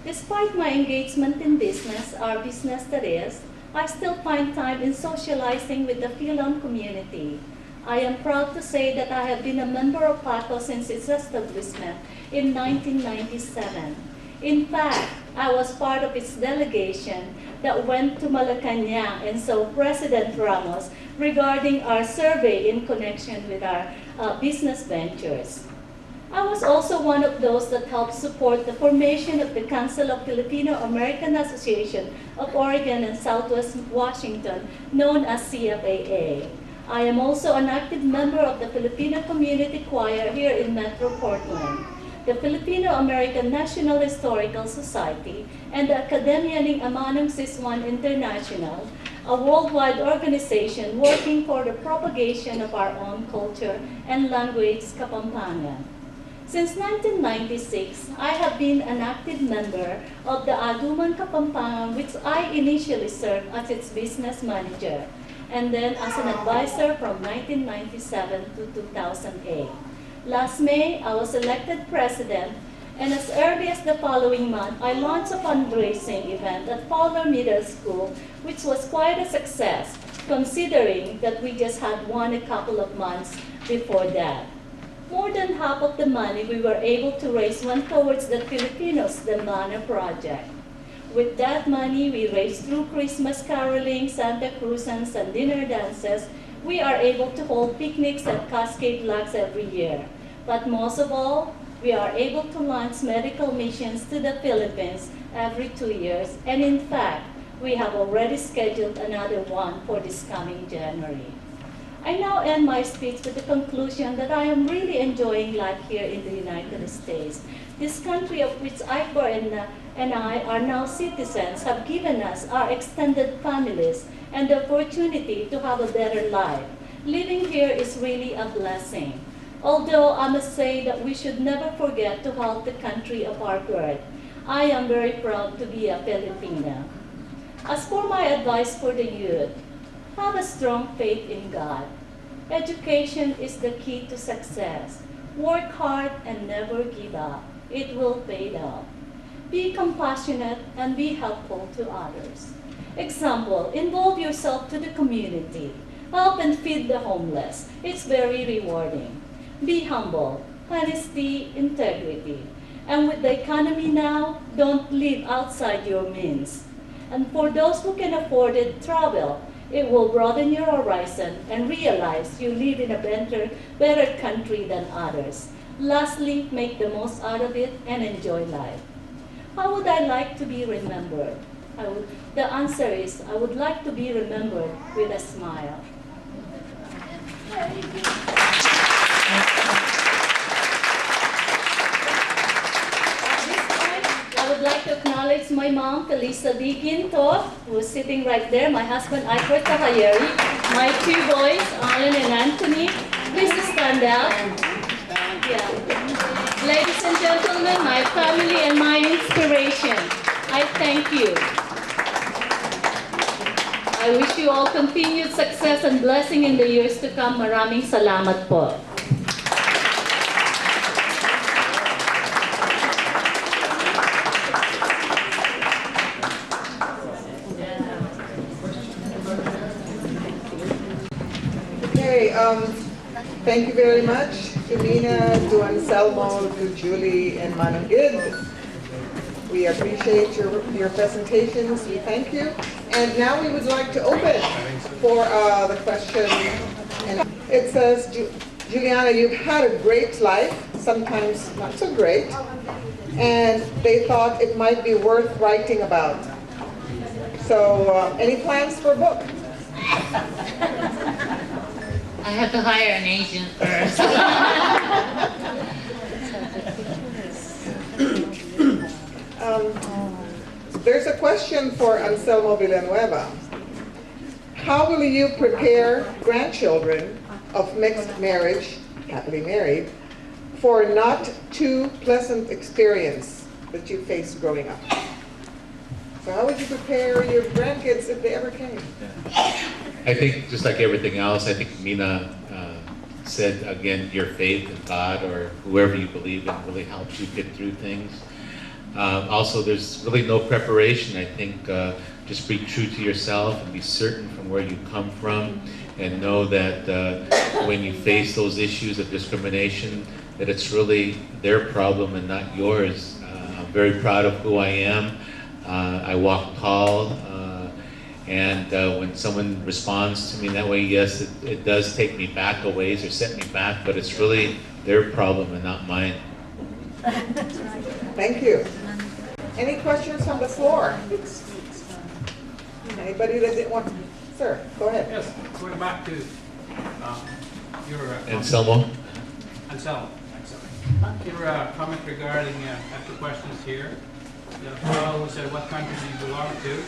Despite my engagement in business, our business that is, I still find time in socializing with the Fil-Am community. I am proud to say that I have been a member of PACO since its establishment in 1997. In fact, I was part of its delegation that went to Malacanang and saw President Ramos regarding our survey in connection with our business ventures. I was also one of those that helped support the formation of the Council of Filipino-American Association of Oregon and Southwest Washington, known as CFAA. I am also an active member of the Filipino Community Choir here in Metro Portland, the Filipino-American National Historical Society, and the Academia ng Amanong Siswan International, a worldwide organization working for the propagation of our own culture and language, Kapampangan. Since 1996, I have been an active member of the Aguman Kapampangan, which I initially served as its business manager, and then as an advisor from 1997 to 2008. Last May, I was elected president, and as early as the following month, I launched a fundraising event at Fowler Middle School, which was quite a success, considering that we just had won a couple of months before that. More than half of the money we were able to raise went towards the Filipinos de Mana project. With that money we raised through Christmas caroling, Santa Cruzans, and dinner dances, we are able to hold picnics at Cascade Lodge every year. But most of all, we are able to launch medical missions to the Philippines every 2 years. And in fact, we have already scheduled another one for this coming January. I now end my speech with the conclusion that I am really enjoying life here in the United States. This country of which Akbar and I are now citizens have given us our extended families and the opportunity to have a better life. Living here is really a blessing. Although I must say that we should never forget to help the country of our birth. I am very proud to be a Filipino. As for my advice for the youth, have a strong faith in God. Education is the key to success. Work hard and never give up. It will pay off. Be compassionate and be helpful to others. Example, involve yourself to the community. Help and feed the homeless. It's very rewarding. Be humble, honesty, integrity. And with the economy now, don't live outside your means. And for those who can afford it, travel. It will broaden your horizon and realize you live in a better country than others. Lastly, make the most out of it and enjoy life. How would I like to be remembered? The answer is, I would like to be remembered with a smile. I would like to acknowledge my mom, Felisa D. Ginto, who is sitting right there, my husband, Tahayeri, my two boys, Alan and Anthony. Please stand out. Yeah. Ladies and gentlemen, my family and my inspiration, I thank you. I wish you all continued success and blessing in the years to come. Maraming salamat po. Thank you very much to Mina, to Anselmo, to Julie, and Manangid. We appreciate your presentations. We thank you. And now we would like to open for the question. And it says, Juliana, you've had a great life, sometimes not so great, and they thought it might be worth writing about. So any plans for a book? I have to hire an agent first. There's a question for Anselmo Villanueva. How will you prepare grandchildren of mixed marriage, happily married, for not too pleasant experience that you faced growing up? So how would you prepare your grandkids if they ever came? I think just like everything else, I think Mina said, again, your faith in God or whoever you believe in really helps you get through things. Also, there's really no preparation. I think just be true to yourself and be certain from where you come from and know that when you face those issues of discrimination, that it's really their problem and not yours. I'm very proud of who I am. I walk tall. And when someone responds to me that way, yes, it does take me back a ways or set me back, but it's really their problem and not mine. Thank you. Any questions from the floor? Anybody that didn't want? Sir, go ahead. Yes, going back to your Anselmo? Anselmo. Your comment regarding after questions here. The fellow who said what country do you belong to?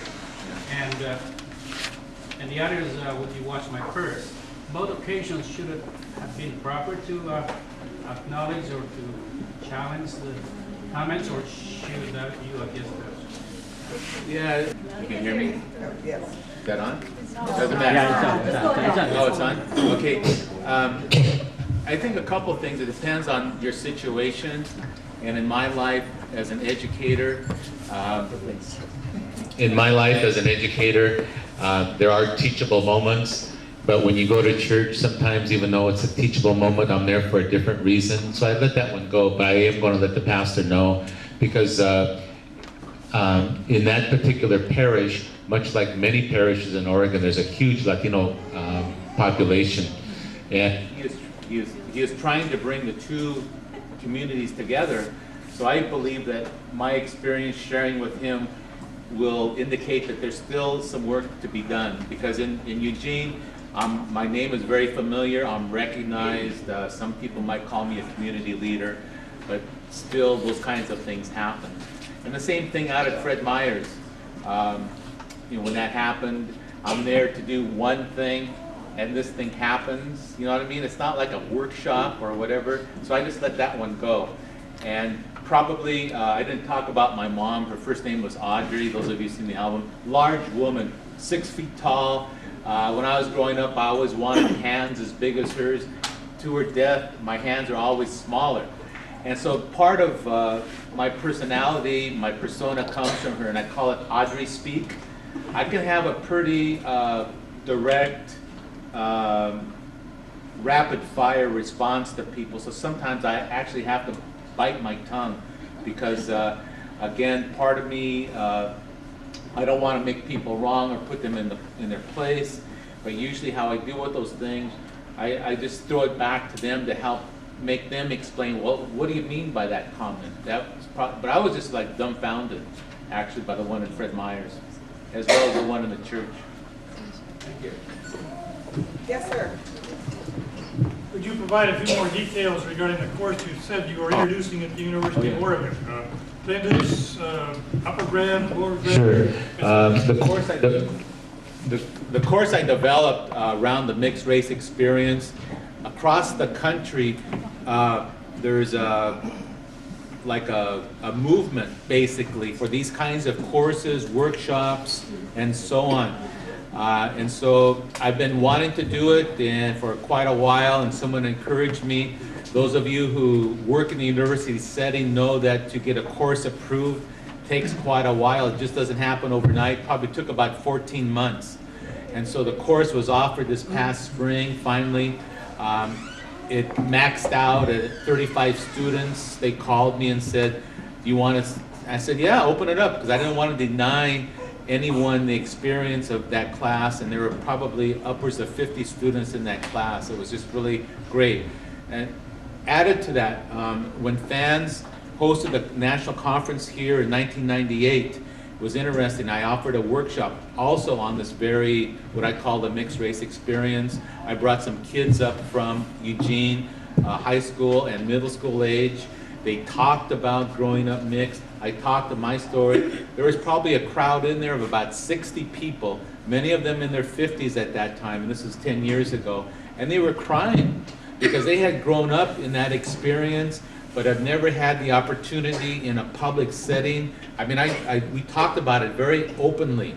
And the others, would you watch my purse? Both occasions should it have been proper to acknowledge or to challenge the comments, or should you have just Yeah, you can hear me? Yes. Is that on? Doesn't matter. Yeah, it's on. Oh, it's on? Okay. I think a couple things. It depends on your situation. And in my life as an educator, there are teachable moments. But when you go to church, sometimes even though it's a teachable moment, I'm there for a different reason. So I let that one go, but I am going to let the pastor know because in that particular parish, much like many parishes in Oregon, there's a huge Latino population. And He he was trying to bring the two communities together. So I believe that my experience sharing with him will indicate that there's still some work to be done, because in Eugene, my name is very familiar, I'm recognized, some people might call me a community leader, but still those kinds of things happen. And the same thing out at Fred Meyer's. You know, when that happened, I'm there to do one thing, and this thing happens, you know what I mean? It's not like a workshop or whatever, so I just let that one go. And probably, I didn't talk about my mom. Her first name was Audrey. Those of you who've seen the album. Large woman, 6 feet tall. When I was growing up, I always wanted hands as big as hers. To her death, my hands are always smaller. And so part of my personality, my persona comes from her, and I call it Audrey speak. I can have a pretty direct, rapid fire response to people. So sometimes I actually have to bite my tongue because, again, part of me, I don't want to make people wrong or put them in their place. But usually how I deal with those things, I just throw it back to them to help make them explain, well, what do you mean by that comment? But I was just like dumbfounded, actually, by the one in Fred Meyer's, as well as the one in the church. Thank you. Yes, sir. Could you provide a few more details regarding the course you said you were introducing at the University of Oregon? Attendance, upper grad, lower grad? Sure. The course I developed around the mixed race experience across the country, there's like a movement basically for these kinds of courses, workshops, and so on. And so I've been wanting to do it and for quite a while, and someone encouraged me. Those of you who work in the university setting know that to get a course approved takes quite a while. It just doesn't happen overnight. Probably took about 14 months. And so the course was offered this past spring, finally. It maxed out at 35 students. They called me and said, do you want to, I said, yeah, open it up, because I didn't want to deny anyone the experience of that class, and there were probably upwards of 50 students in that class. It was just really great. And added to that, when FANHS hosted a national conference here in 1998, it was interesting. I offered a workshop also on this very, what I call the mixed race experience. I brought some kids up from Eugene, high school and middle school age. They talked about growing up mixed. I talked to my story. There was probably a crowd in there of about 60 people, many of them in their 50s at that time, and this was 10 years ago. And they were crying because they had grown up in that experience, but have never had the opportunity in a public setting. I mean, we talked about it very openly,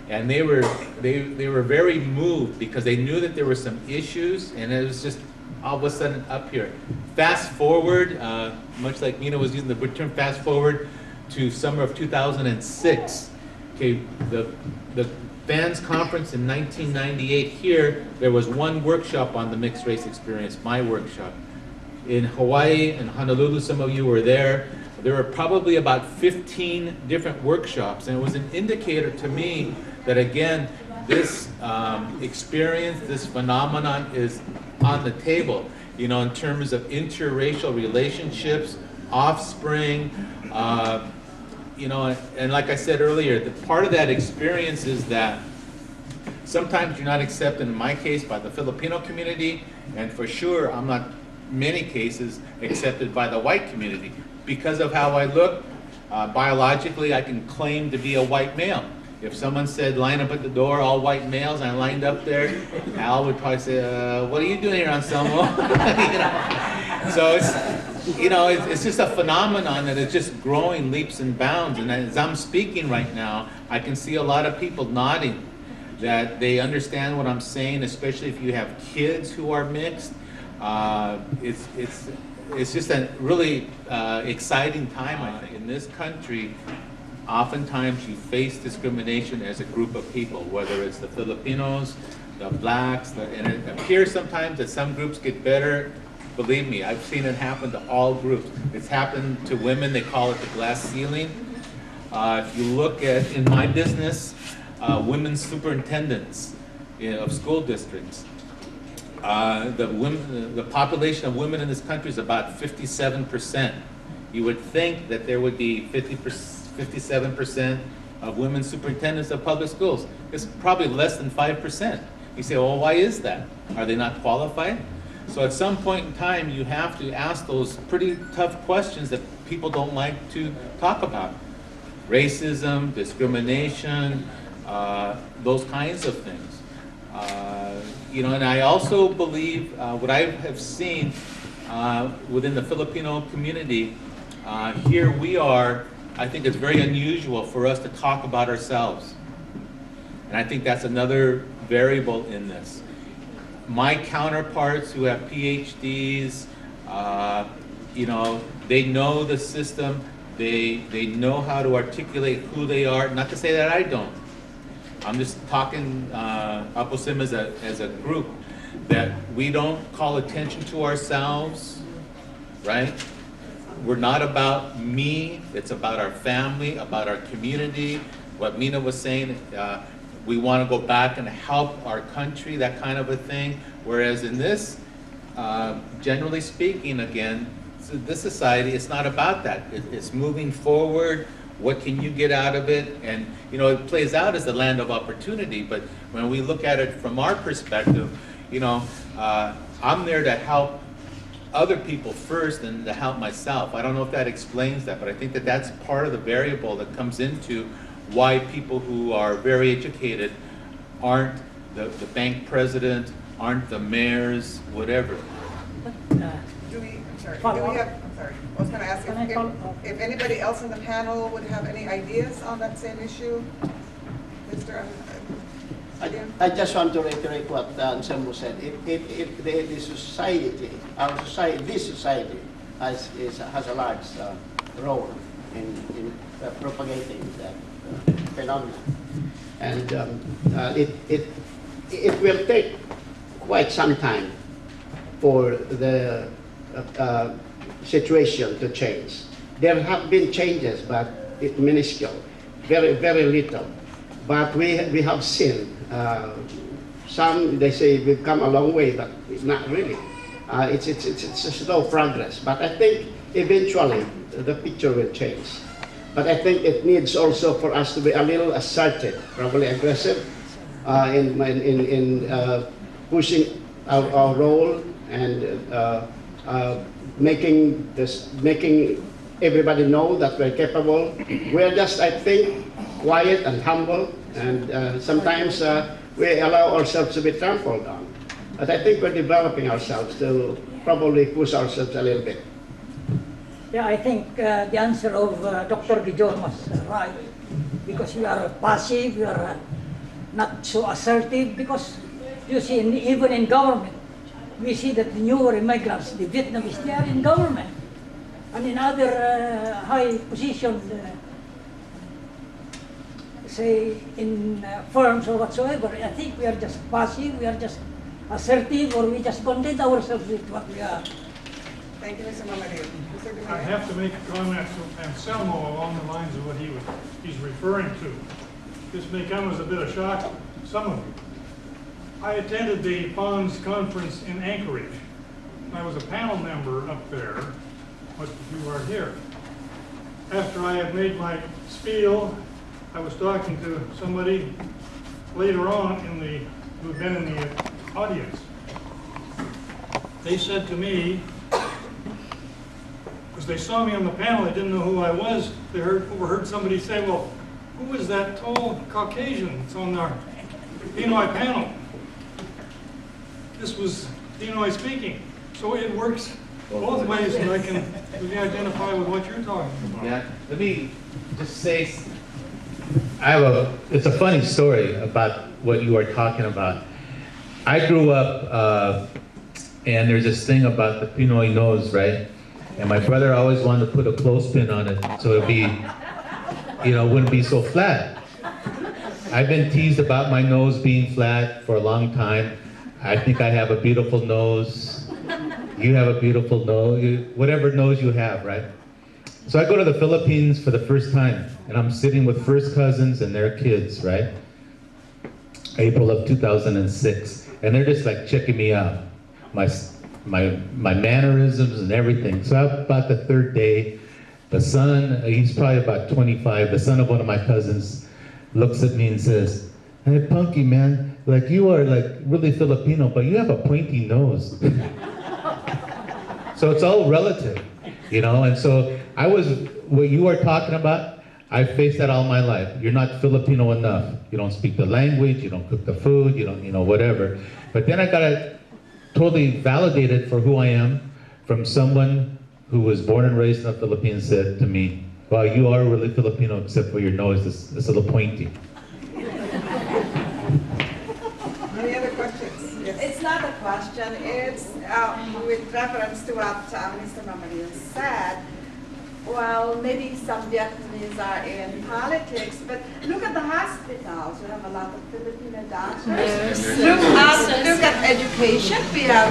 and they were very moved because they knew that there were some issues, and it was just all of a sudden up here. Fast forward, much like Mina was using the term fast forward to summer of 2006. Okay, the FANHS conference in 1998 here, there was one workshop on the mixed race experience, my workshop. In Hawaii and Honolulu, some of you were there. There were probably about 15 different workshops, and it was an indicator to me that, again, this experience, this phenomenon is on the table, you know, in terms of interracial relationships, offspring, you know, and like I said earlier, the part of that experience is that sometimes you're not accepted, in my case, by the Filipino community, and for sure, I'm not, many cases, accepted by the white community. Because of how I look, biologically, I can claim to be a white male. If someone said, line up at the door, all white males, and I lined up there, Al would probably say, what are you doing here, Anselmo? You know? So it's, you know, it's just a phenomenon that is just growing leaps and bounds. And as I'm speaking right now, I can see a lot of people nodding, that they understand what I'm saying, especially if you have kids who are mixed. It's just a really exciting time, I think. In this country, oftentimes you face discrimination as a group of people, whether it's the Filipinos, the blacks, and it appears sometimes that some groups get better. Believe me, I've seen it happen to all groups. It's happened to women, they call it the glass ceiling. If you look at, in my business, women's superintendents of school districts, the population of women in this country is about 57%. You would think that there would be 57% of women superintendents of public schools. It's probably less than 5%. You say, well, why is that? Are they not qualified? So at some point in time, you have to ask those pretty tough questions that people don't like to talk about. Racism, discrimination, those kinds of things. You know, and I also believe what I have seen within the Filipino community, here we are, I think it's very unusual for us to talk about ourselves. And I think that's another variable in this. My counterparts who have PhDs, you know, they know the system, they know how to articulate who they are, not to say that I don't. I'm just talking Aposim as a group, that we don't call attention to ourselves, right? We're not about me, it's about our family, about our community. What Mina was saying, we want to go back and help our country, that kind of a thing. Whereas in this, generally speaking, again, this society, it's not about that. It's moving forward. What can you get out of it? And, you know, it plays out as the land of opportunity, but when we look at it from our perspective, you know, I'm there to help other people first and to help myself. I don't know if that explains that, but I think that that's part of the variable that comes into why people who are very educated aren't the bank president, aren't the mayors, whatever. Do we have, I'm sorry, I was going to ask if anybody else in the panel would have any ideas on that same issue? Mr. Gideon? I just want to reiterate what Anselmo said. If the society, our society, this society has a large role in propagating that phenomenon. And it will take quite some time for the situation to change. There have been changes, but it's minuscule, very, very little. But we have seen some, they say we've come a long way, but not really. It's a slow progress. But I think eventually the picture will change. But I think it needs also for us to be a little assertive, probably aggressive, in pushing our role and making everybody know that we're capable. We're just, I think, quiet and humble, and sometimes we allow ourselves to be trampled on. But I think we're developing ourselves to probably push ourselves a little bit. Yeah, I think the answer of Dr. Gideon was right, because we are passive, we are not so assertive, because you see, even in government, we see that the newer immigrants, the Vietnamese, they are in government and in other high positions, say in firms or whatsoever. I think we are just passive, we are just assertive, or we just content ourselves with what we are. Thank you, Mr. Mamario. I have to make a comment to Anselmo along the lines of what he's referring to. This may come as a bit of shock to some of you. I attended the FANHS conference in Anchorage. I was a panel member up there. Most of you are here. After I had made my spiel, I was talking to somebody later on who had been in the audience. They said to me, because they saw me on the panel, they didn't know who I was, they overheard somebody say, well, who is that tall Caucasian that's on our Pinoy panel? This was Pinoy speaking. So it works both ways, and I can really identify with what you're talking about. Yeah, let me just say, it's a funny story about what you are talking about. I grew up, and there's this thing about the Pinoy nose, right? And my brother always wanted to put a clothespin on it so it'd be, wouldn't be so flat. I've been teased about my nose being flat for a long time. I think I have a beautiful nose. You have a beautiful nose, whatever nose you have, right? So I go to the Philippines for the first time, and I'm sitting with first cousins and their kids, right? April of 2006, and they're just like checking me out. my mannerisms and everything. So about the third day, the son, he's probably about 25, the son of one of my cousins looks at me and says, "Hey, Punky, man, like you are like really Filipino, but you have a pointy nose." So it's all relative, you know, and so what you are talking about, I faced that all my life. You're not Filipino enough. You don't speak the language, you don't cook the food, you don't, you know, whatever. But then I got it totally validated for who I am from someone who was born and raised in the Philippines said to me, "Wow, you are really Filipino except for your nose, it's a little pointy." Any other questions? Yes. It's not a question, it's with reference to what Mr. Mamadou said. Well, maybe some Vietnamese are in politics, but look at the hospitals. We have a lot of Filipino doctors. Look at education. We have,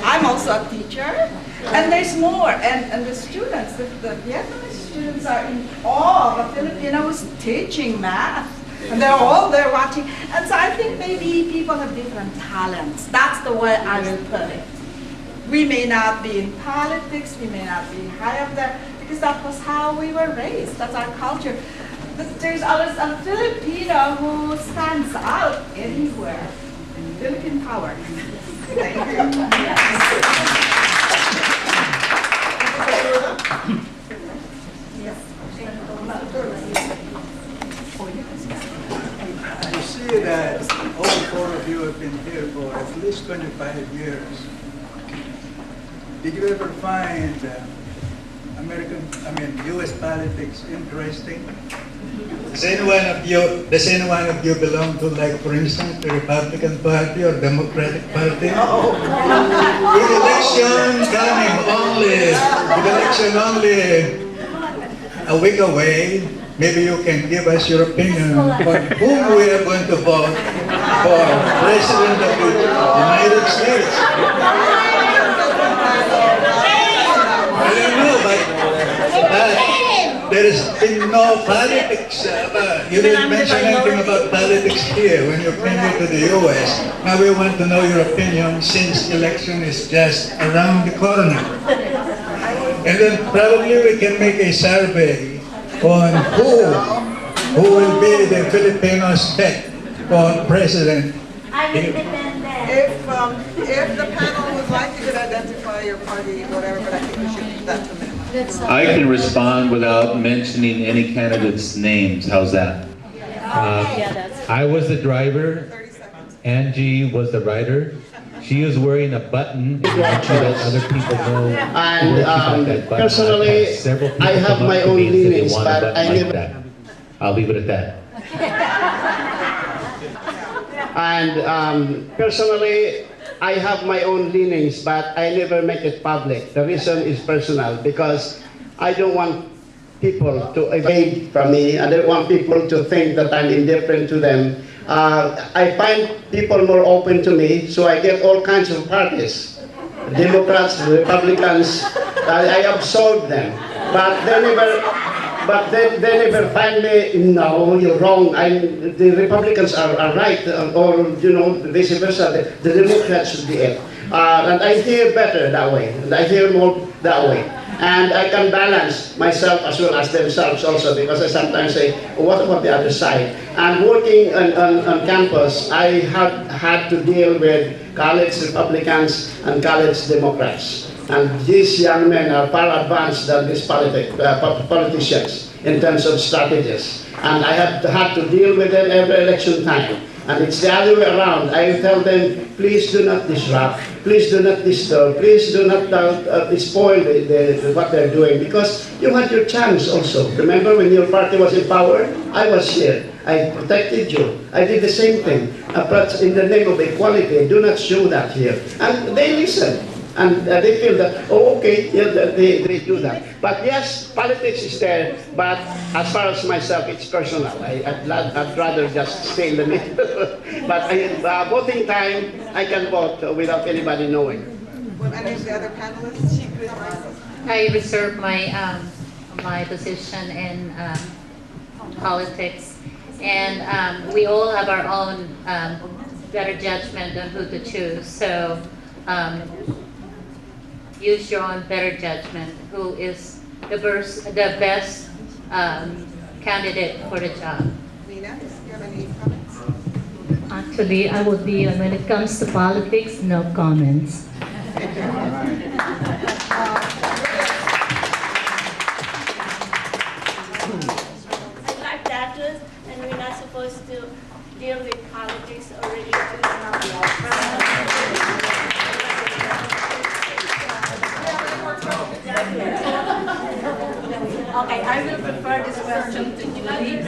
I'm also a teacher, and there's more. And the students, the Vietnamese students are in awe of Filipinos teaching math. And they're all there watching. And so I think maybe people have different talents. That's the way I will put it. We may not be in politics, we may not be high up there, because that was how we were raised. That's our culture. But there's always a Filipino who stands out anywhere. Philippine power. Thank You see that all four of you have been here for at least 25 years. Did you ever find U.S. politics interesting? Does any one of you belong to, like, for instance, the Republican Party or Democratic Party? With election only a week away, maybe you can give us your opinion on whom we are going to vote for President of the United States. I don't know, but there has been no politics. You didn't mention anything about politics here when you came here to the U.S. Now we want to know your opinion since election is just around the corner. And then probably we can make a survey on who will be the Filipinos' pick for president. If the panel would like, you could identify your party, whatever, but I think we should leave that to them. I can respond without mentioning any candidates' names. How's that? I was the driver. Angie was the rider. She is wearing a button to let other people know. And personally, I have my own leanings, but I never. I'll leave it at that. And personally, I have my own leanings, but I never make it public. The reason is personal, because I don't want people to evade from me. I don't want people to think that I'm indifferent to them. I find people more open to me, so I get all kinds of parties. Democrats, Republicans, I absorb them. But they never find me, no, you're wrong, the Republicans are right, or, you know, vice versa, the Democrats should be it. And I hear better that way, and I hear more that way. And I can balance myself as well as themselves also, because I sometimes say, oh, what about the other side? And working on campus, I have had to deal with college Republicans and college Democrats. And these young men are far advanced than these politicians in terms of strategies. And I have had to deal with them every election time. And it's the other way around. I tell them, please do not disrupt, please do not disturb, please do not spoil what they're doing, because you had your chance also. Remember when your party was in power? I was here. I protected you. I did the same thing. But in the name of equality, do not show that here. And they listen. And they feel that, oh, okay, yeah, they do that. But yes, politics is there, but as far as myself, it's personal. I'd rather just stay in the middle. But voting time, I can vote without anybody knowing. Will any of the other panelists? I reserve my my position in politics, and we all have our own better judgment on who to choose. So use your own better judgment. Who is the best candidate for the job? Mina, do you have any comments? Actually, I would be, when it comes to politics, no comments. Like that was, and we're not supposed to deal with politics already. Okay, I will refer this question to Julie.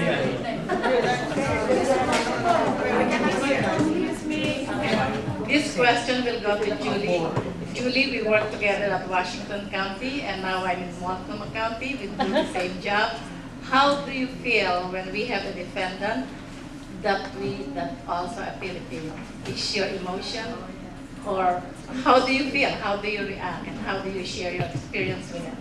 This question will go to Julie. Julie, we work together at Washington County, and now I'm in Multnomah County. We do the same job. How do you feel when we have a defendant that also a Filipino? Is your emotion, or how do you feel? How do you react, and how do you share your experience with them?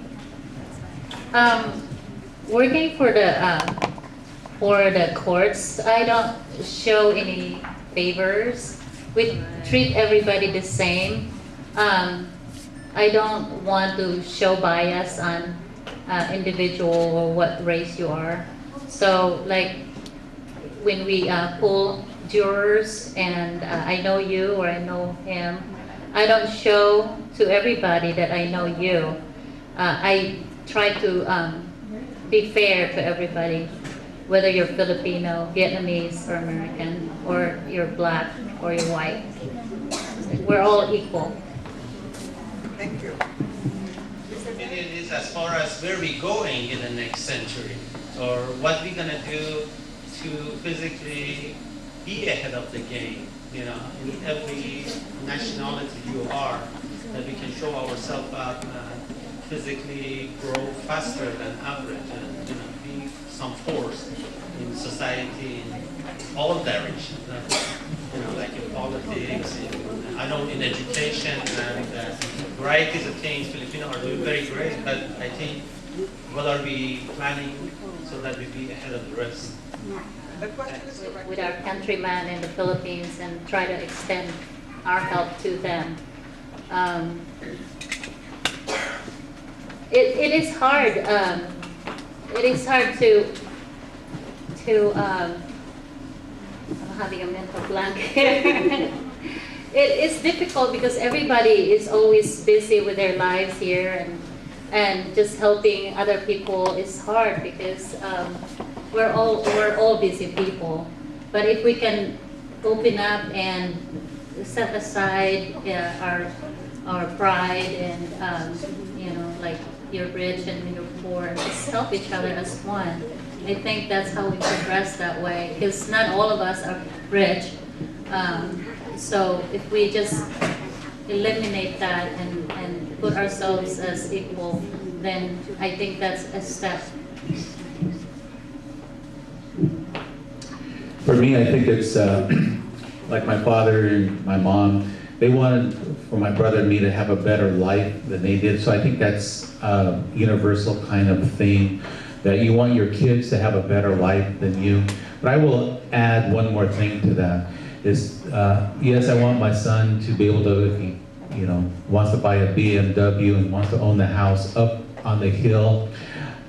Working for the courts, I don't show any favors. We treat everybody the same. I don't want to show bias on individual or what race you are. So like when we pull jurors and I know you or I know him, I don't show to everybody that I know you. I try to be fair to everybody, whether you're Filipino, Vietnamese, or American, or you're black or you're white. We're all equal. Thank you. Opinion is as far as where we going in the next century, or what we're gonna do to physically be ahead of the game. You know, in every nationality you are, that we can show ourselves up, physically grow faster than average, and be some force in society in all directions. Like in politics, in education, and varieties of things. Filipino are doing very great, but I think what are we planning so that we be ahead of the rest? The question is with our countrymen in the Philippines and try to extend our help to them. It is hard. It is hard to I'm having a mental blank here. It is difficult because everybody is always busy with their lives here, and just helping other people is hard because we're all busy people. But if we can open up and set aside our pride and like you're rich and you're poor, and just help each other as one. I think that's how we progress that way, because not all of us are rich. So if we just eliminate that and put ourselves as equal, then I think that's a step. For me, I think it's like my father and my mom, they wanted for my brother and me to have a better life than they did. So I think that's a universal kind of thing, that you want your kids to have a better life than you. But I will add one more thing to that, is yes, I want my son to be able to, if he wants to buy a BMW and wants to own the house up on the hill,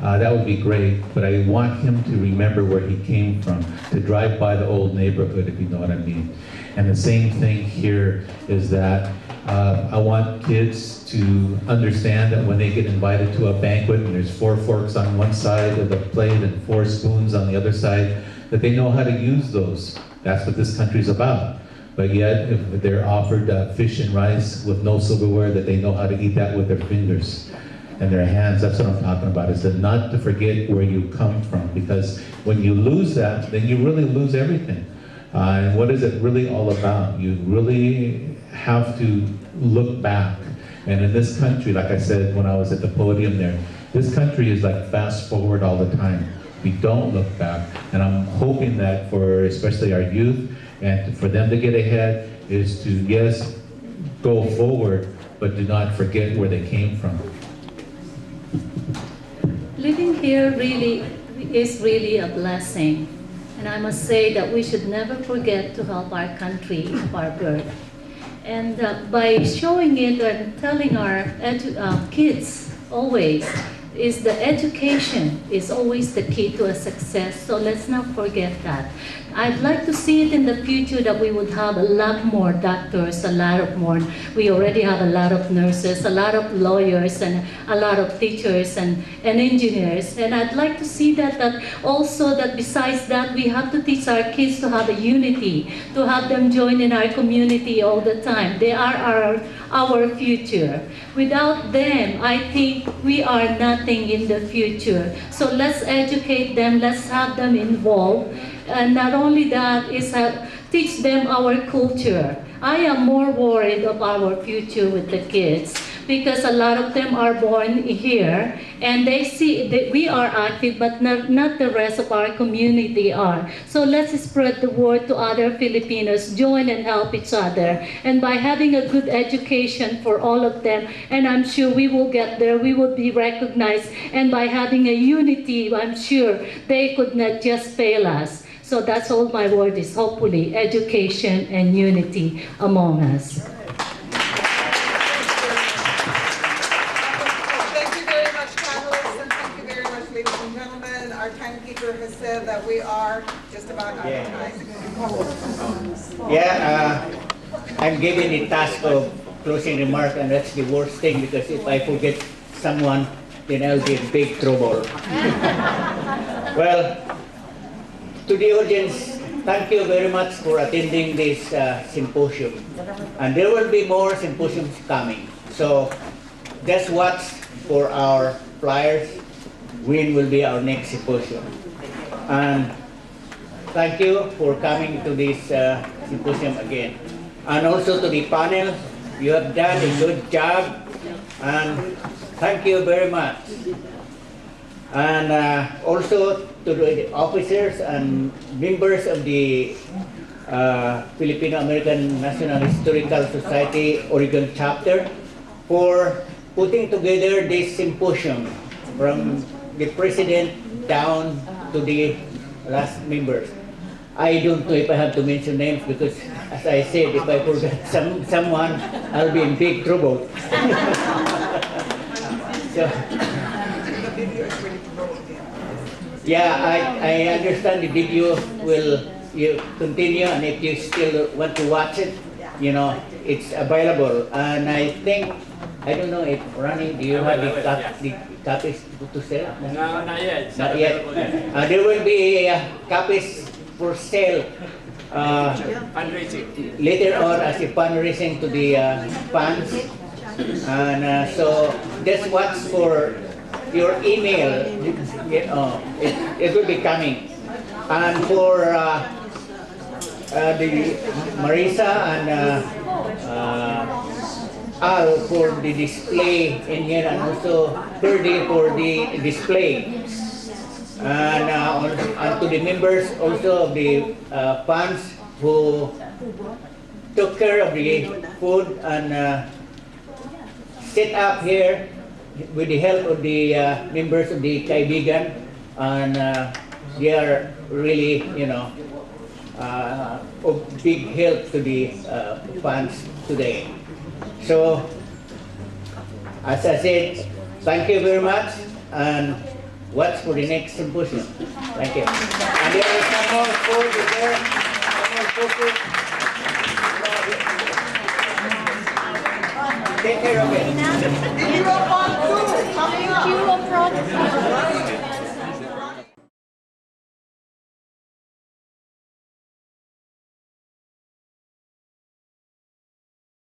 that would be great. But I want him to remember where he came from, to drive by the old neighborhood, if you know what I mean. And the same thing here is that I want kids to understand that when they get invited to a banquet and there's 4 forks on one side of the plate and 4 spoons on the other side, that they know how to use those. That's what this country's about. But yet, if they're offered fish and rice with no silverware, that they know how to eat that with their fingers and their hands. That's what I'm talking about, is that not to forget where you come from, because when you lose that, then you really lose everything. And what is it really all about? You really have to look back. And in this country, like I said when I was at the podium there, this country is like fast forward all the time. We don't look back. And I'm hoping that for especially our youth, and for them to get ahead, is to, yes, go forward, but do not forget where they came from. Living here is really a blessing. And I must say that we should never forget to help our country of our birth. And by showing it and telling our kids always, is the education is always the key to a success. So let's not forget that. I'd like to see it in the future that we would have a lot more doctors, a lot of more. We already have a lot of nurses, a lot of lawyers, and a lot of teachers and engineers. And I'd like to see that also that besides that, we have to teach our kids to have a unity, to have them join in our community all the time. They are our future. Without them, I think we are nothing in the future. So let's educate them, let's have them involved. And not only that, is teach them our culture. I am more worried of our future with the kids because a lot of them are born here and they see that we are active, but not the rest of our community are. So let's spread the word to other Filipinos, join and help each other. And by having a good education for all of them, and I'm sure we will get there, we will be recognized. And by having a unity, I'm sure they could not just fail us. So that's all my word is, hopefully, education and unity among us. Thank you very much, panelists, and thank you very much, ladies and gentlemen. Our timekeeper has said that we are just about out of time. I'm given the task of closing remark, and that's the worst thing because if I forget someone, then I'll be in big trouble. Well, to the audience, thank you very much for attending this symposium. And there will be more symposiums coming. So just watch for our flyers. When will be our next symposium? And thank you for coming to this symposium again. And also to the panel, you have done a good job. And thank you very much. And also to the officers and members of the Filipino-American National Historical Society Oregon chapter for putting together this symposium from the president down to the last members. I don't know if I have to mention names because, as I said, if I forget someone, I'll be in big trouble. So, yeah, I understand the video will continue, and if you still want to watch it, you know, it's available. And I think, I don't know if Ronnie, do you have the copies to sell? No, not yet. Not yet. There will be copies for sale fundraising later on as a fundraising to the fans. And so just watch for your email, it will be coming. And for the Marisa and Al for the display in here, and also Ferdy for the display. And to the members also of the fans who took care of the food and set up here with the help of the members of the Kaibigan, and they are really, you know, of big help to the fans today. So, as I said, thank you very much, and watch for the next symposium. Thank you. And there is some more food there, some more food. Take care of it. Did you want to?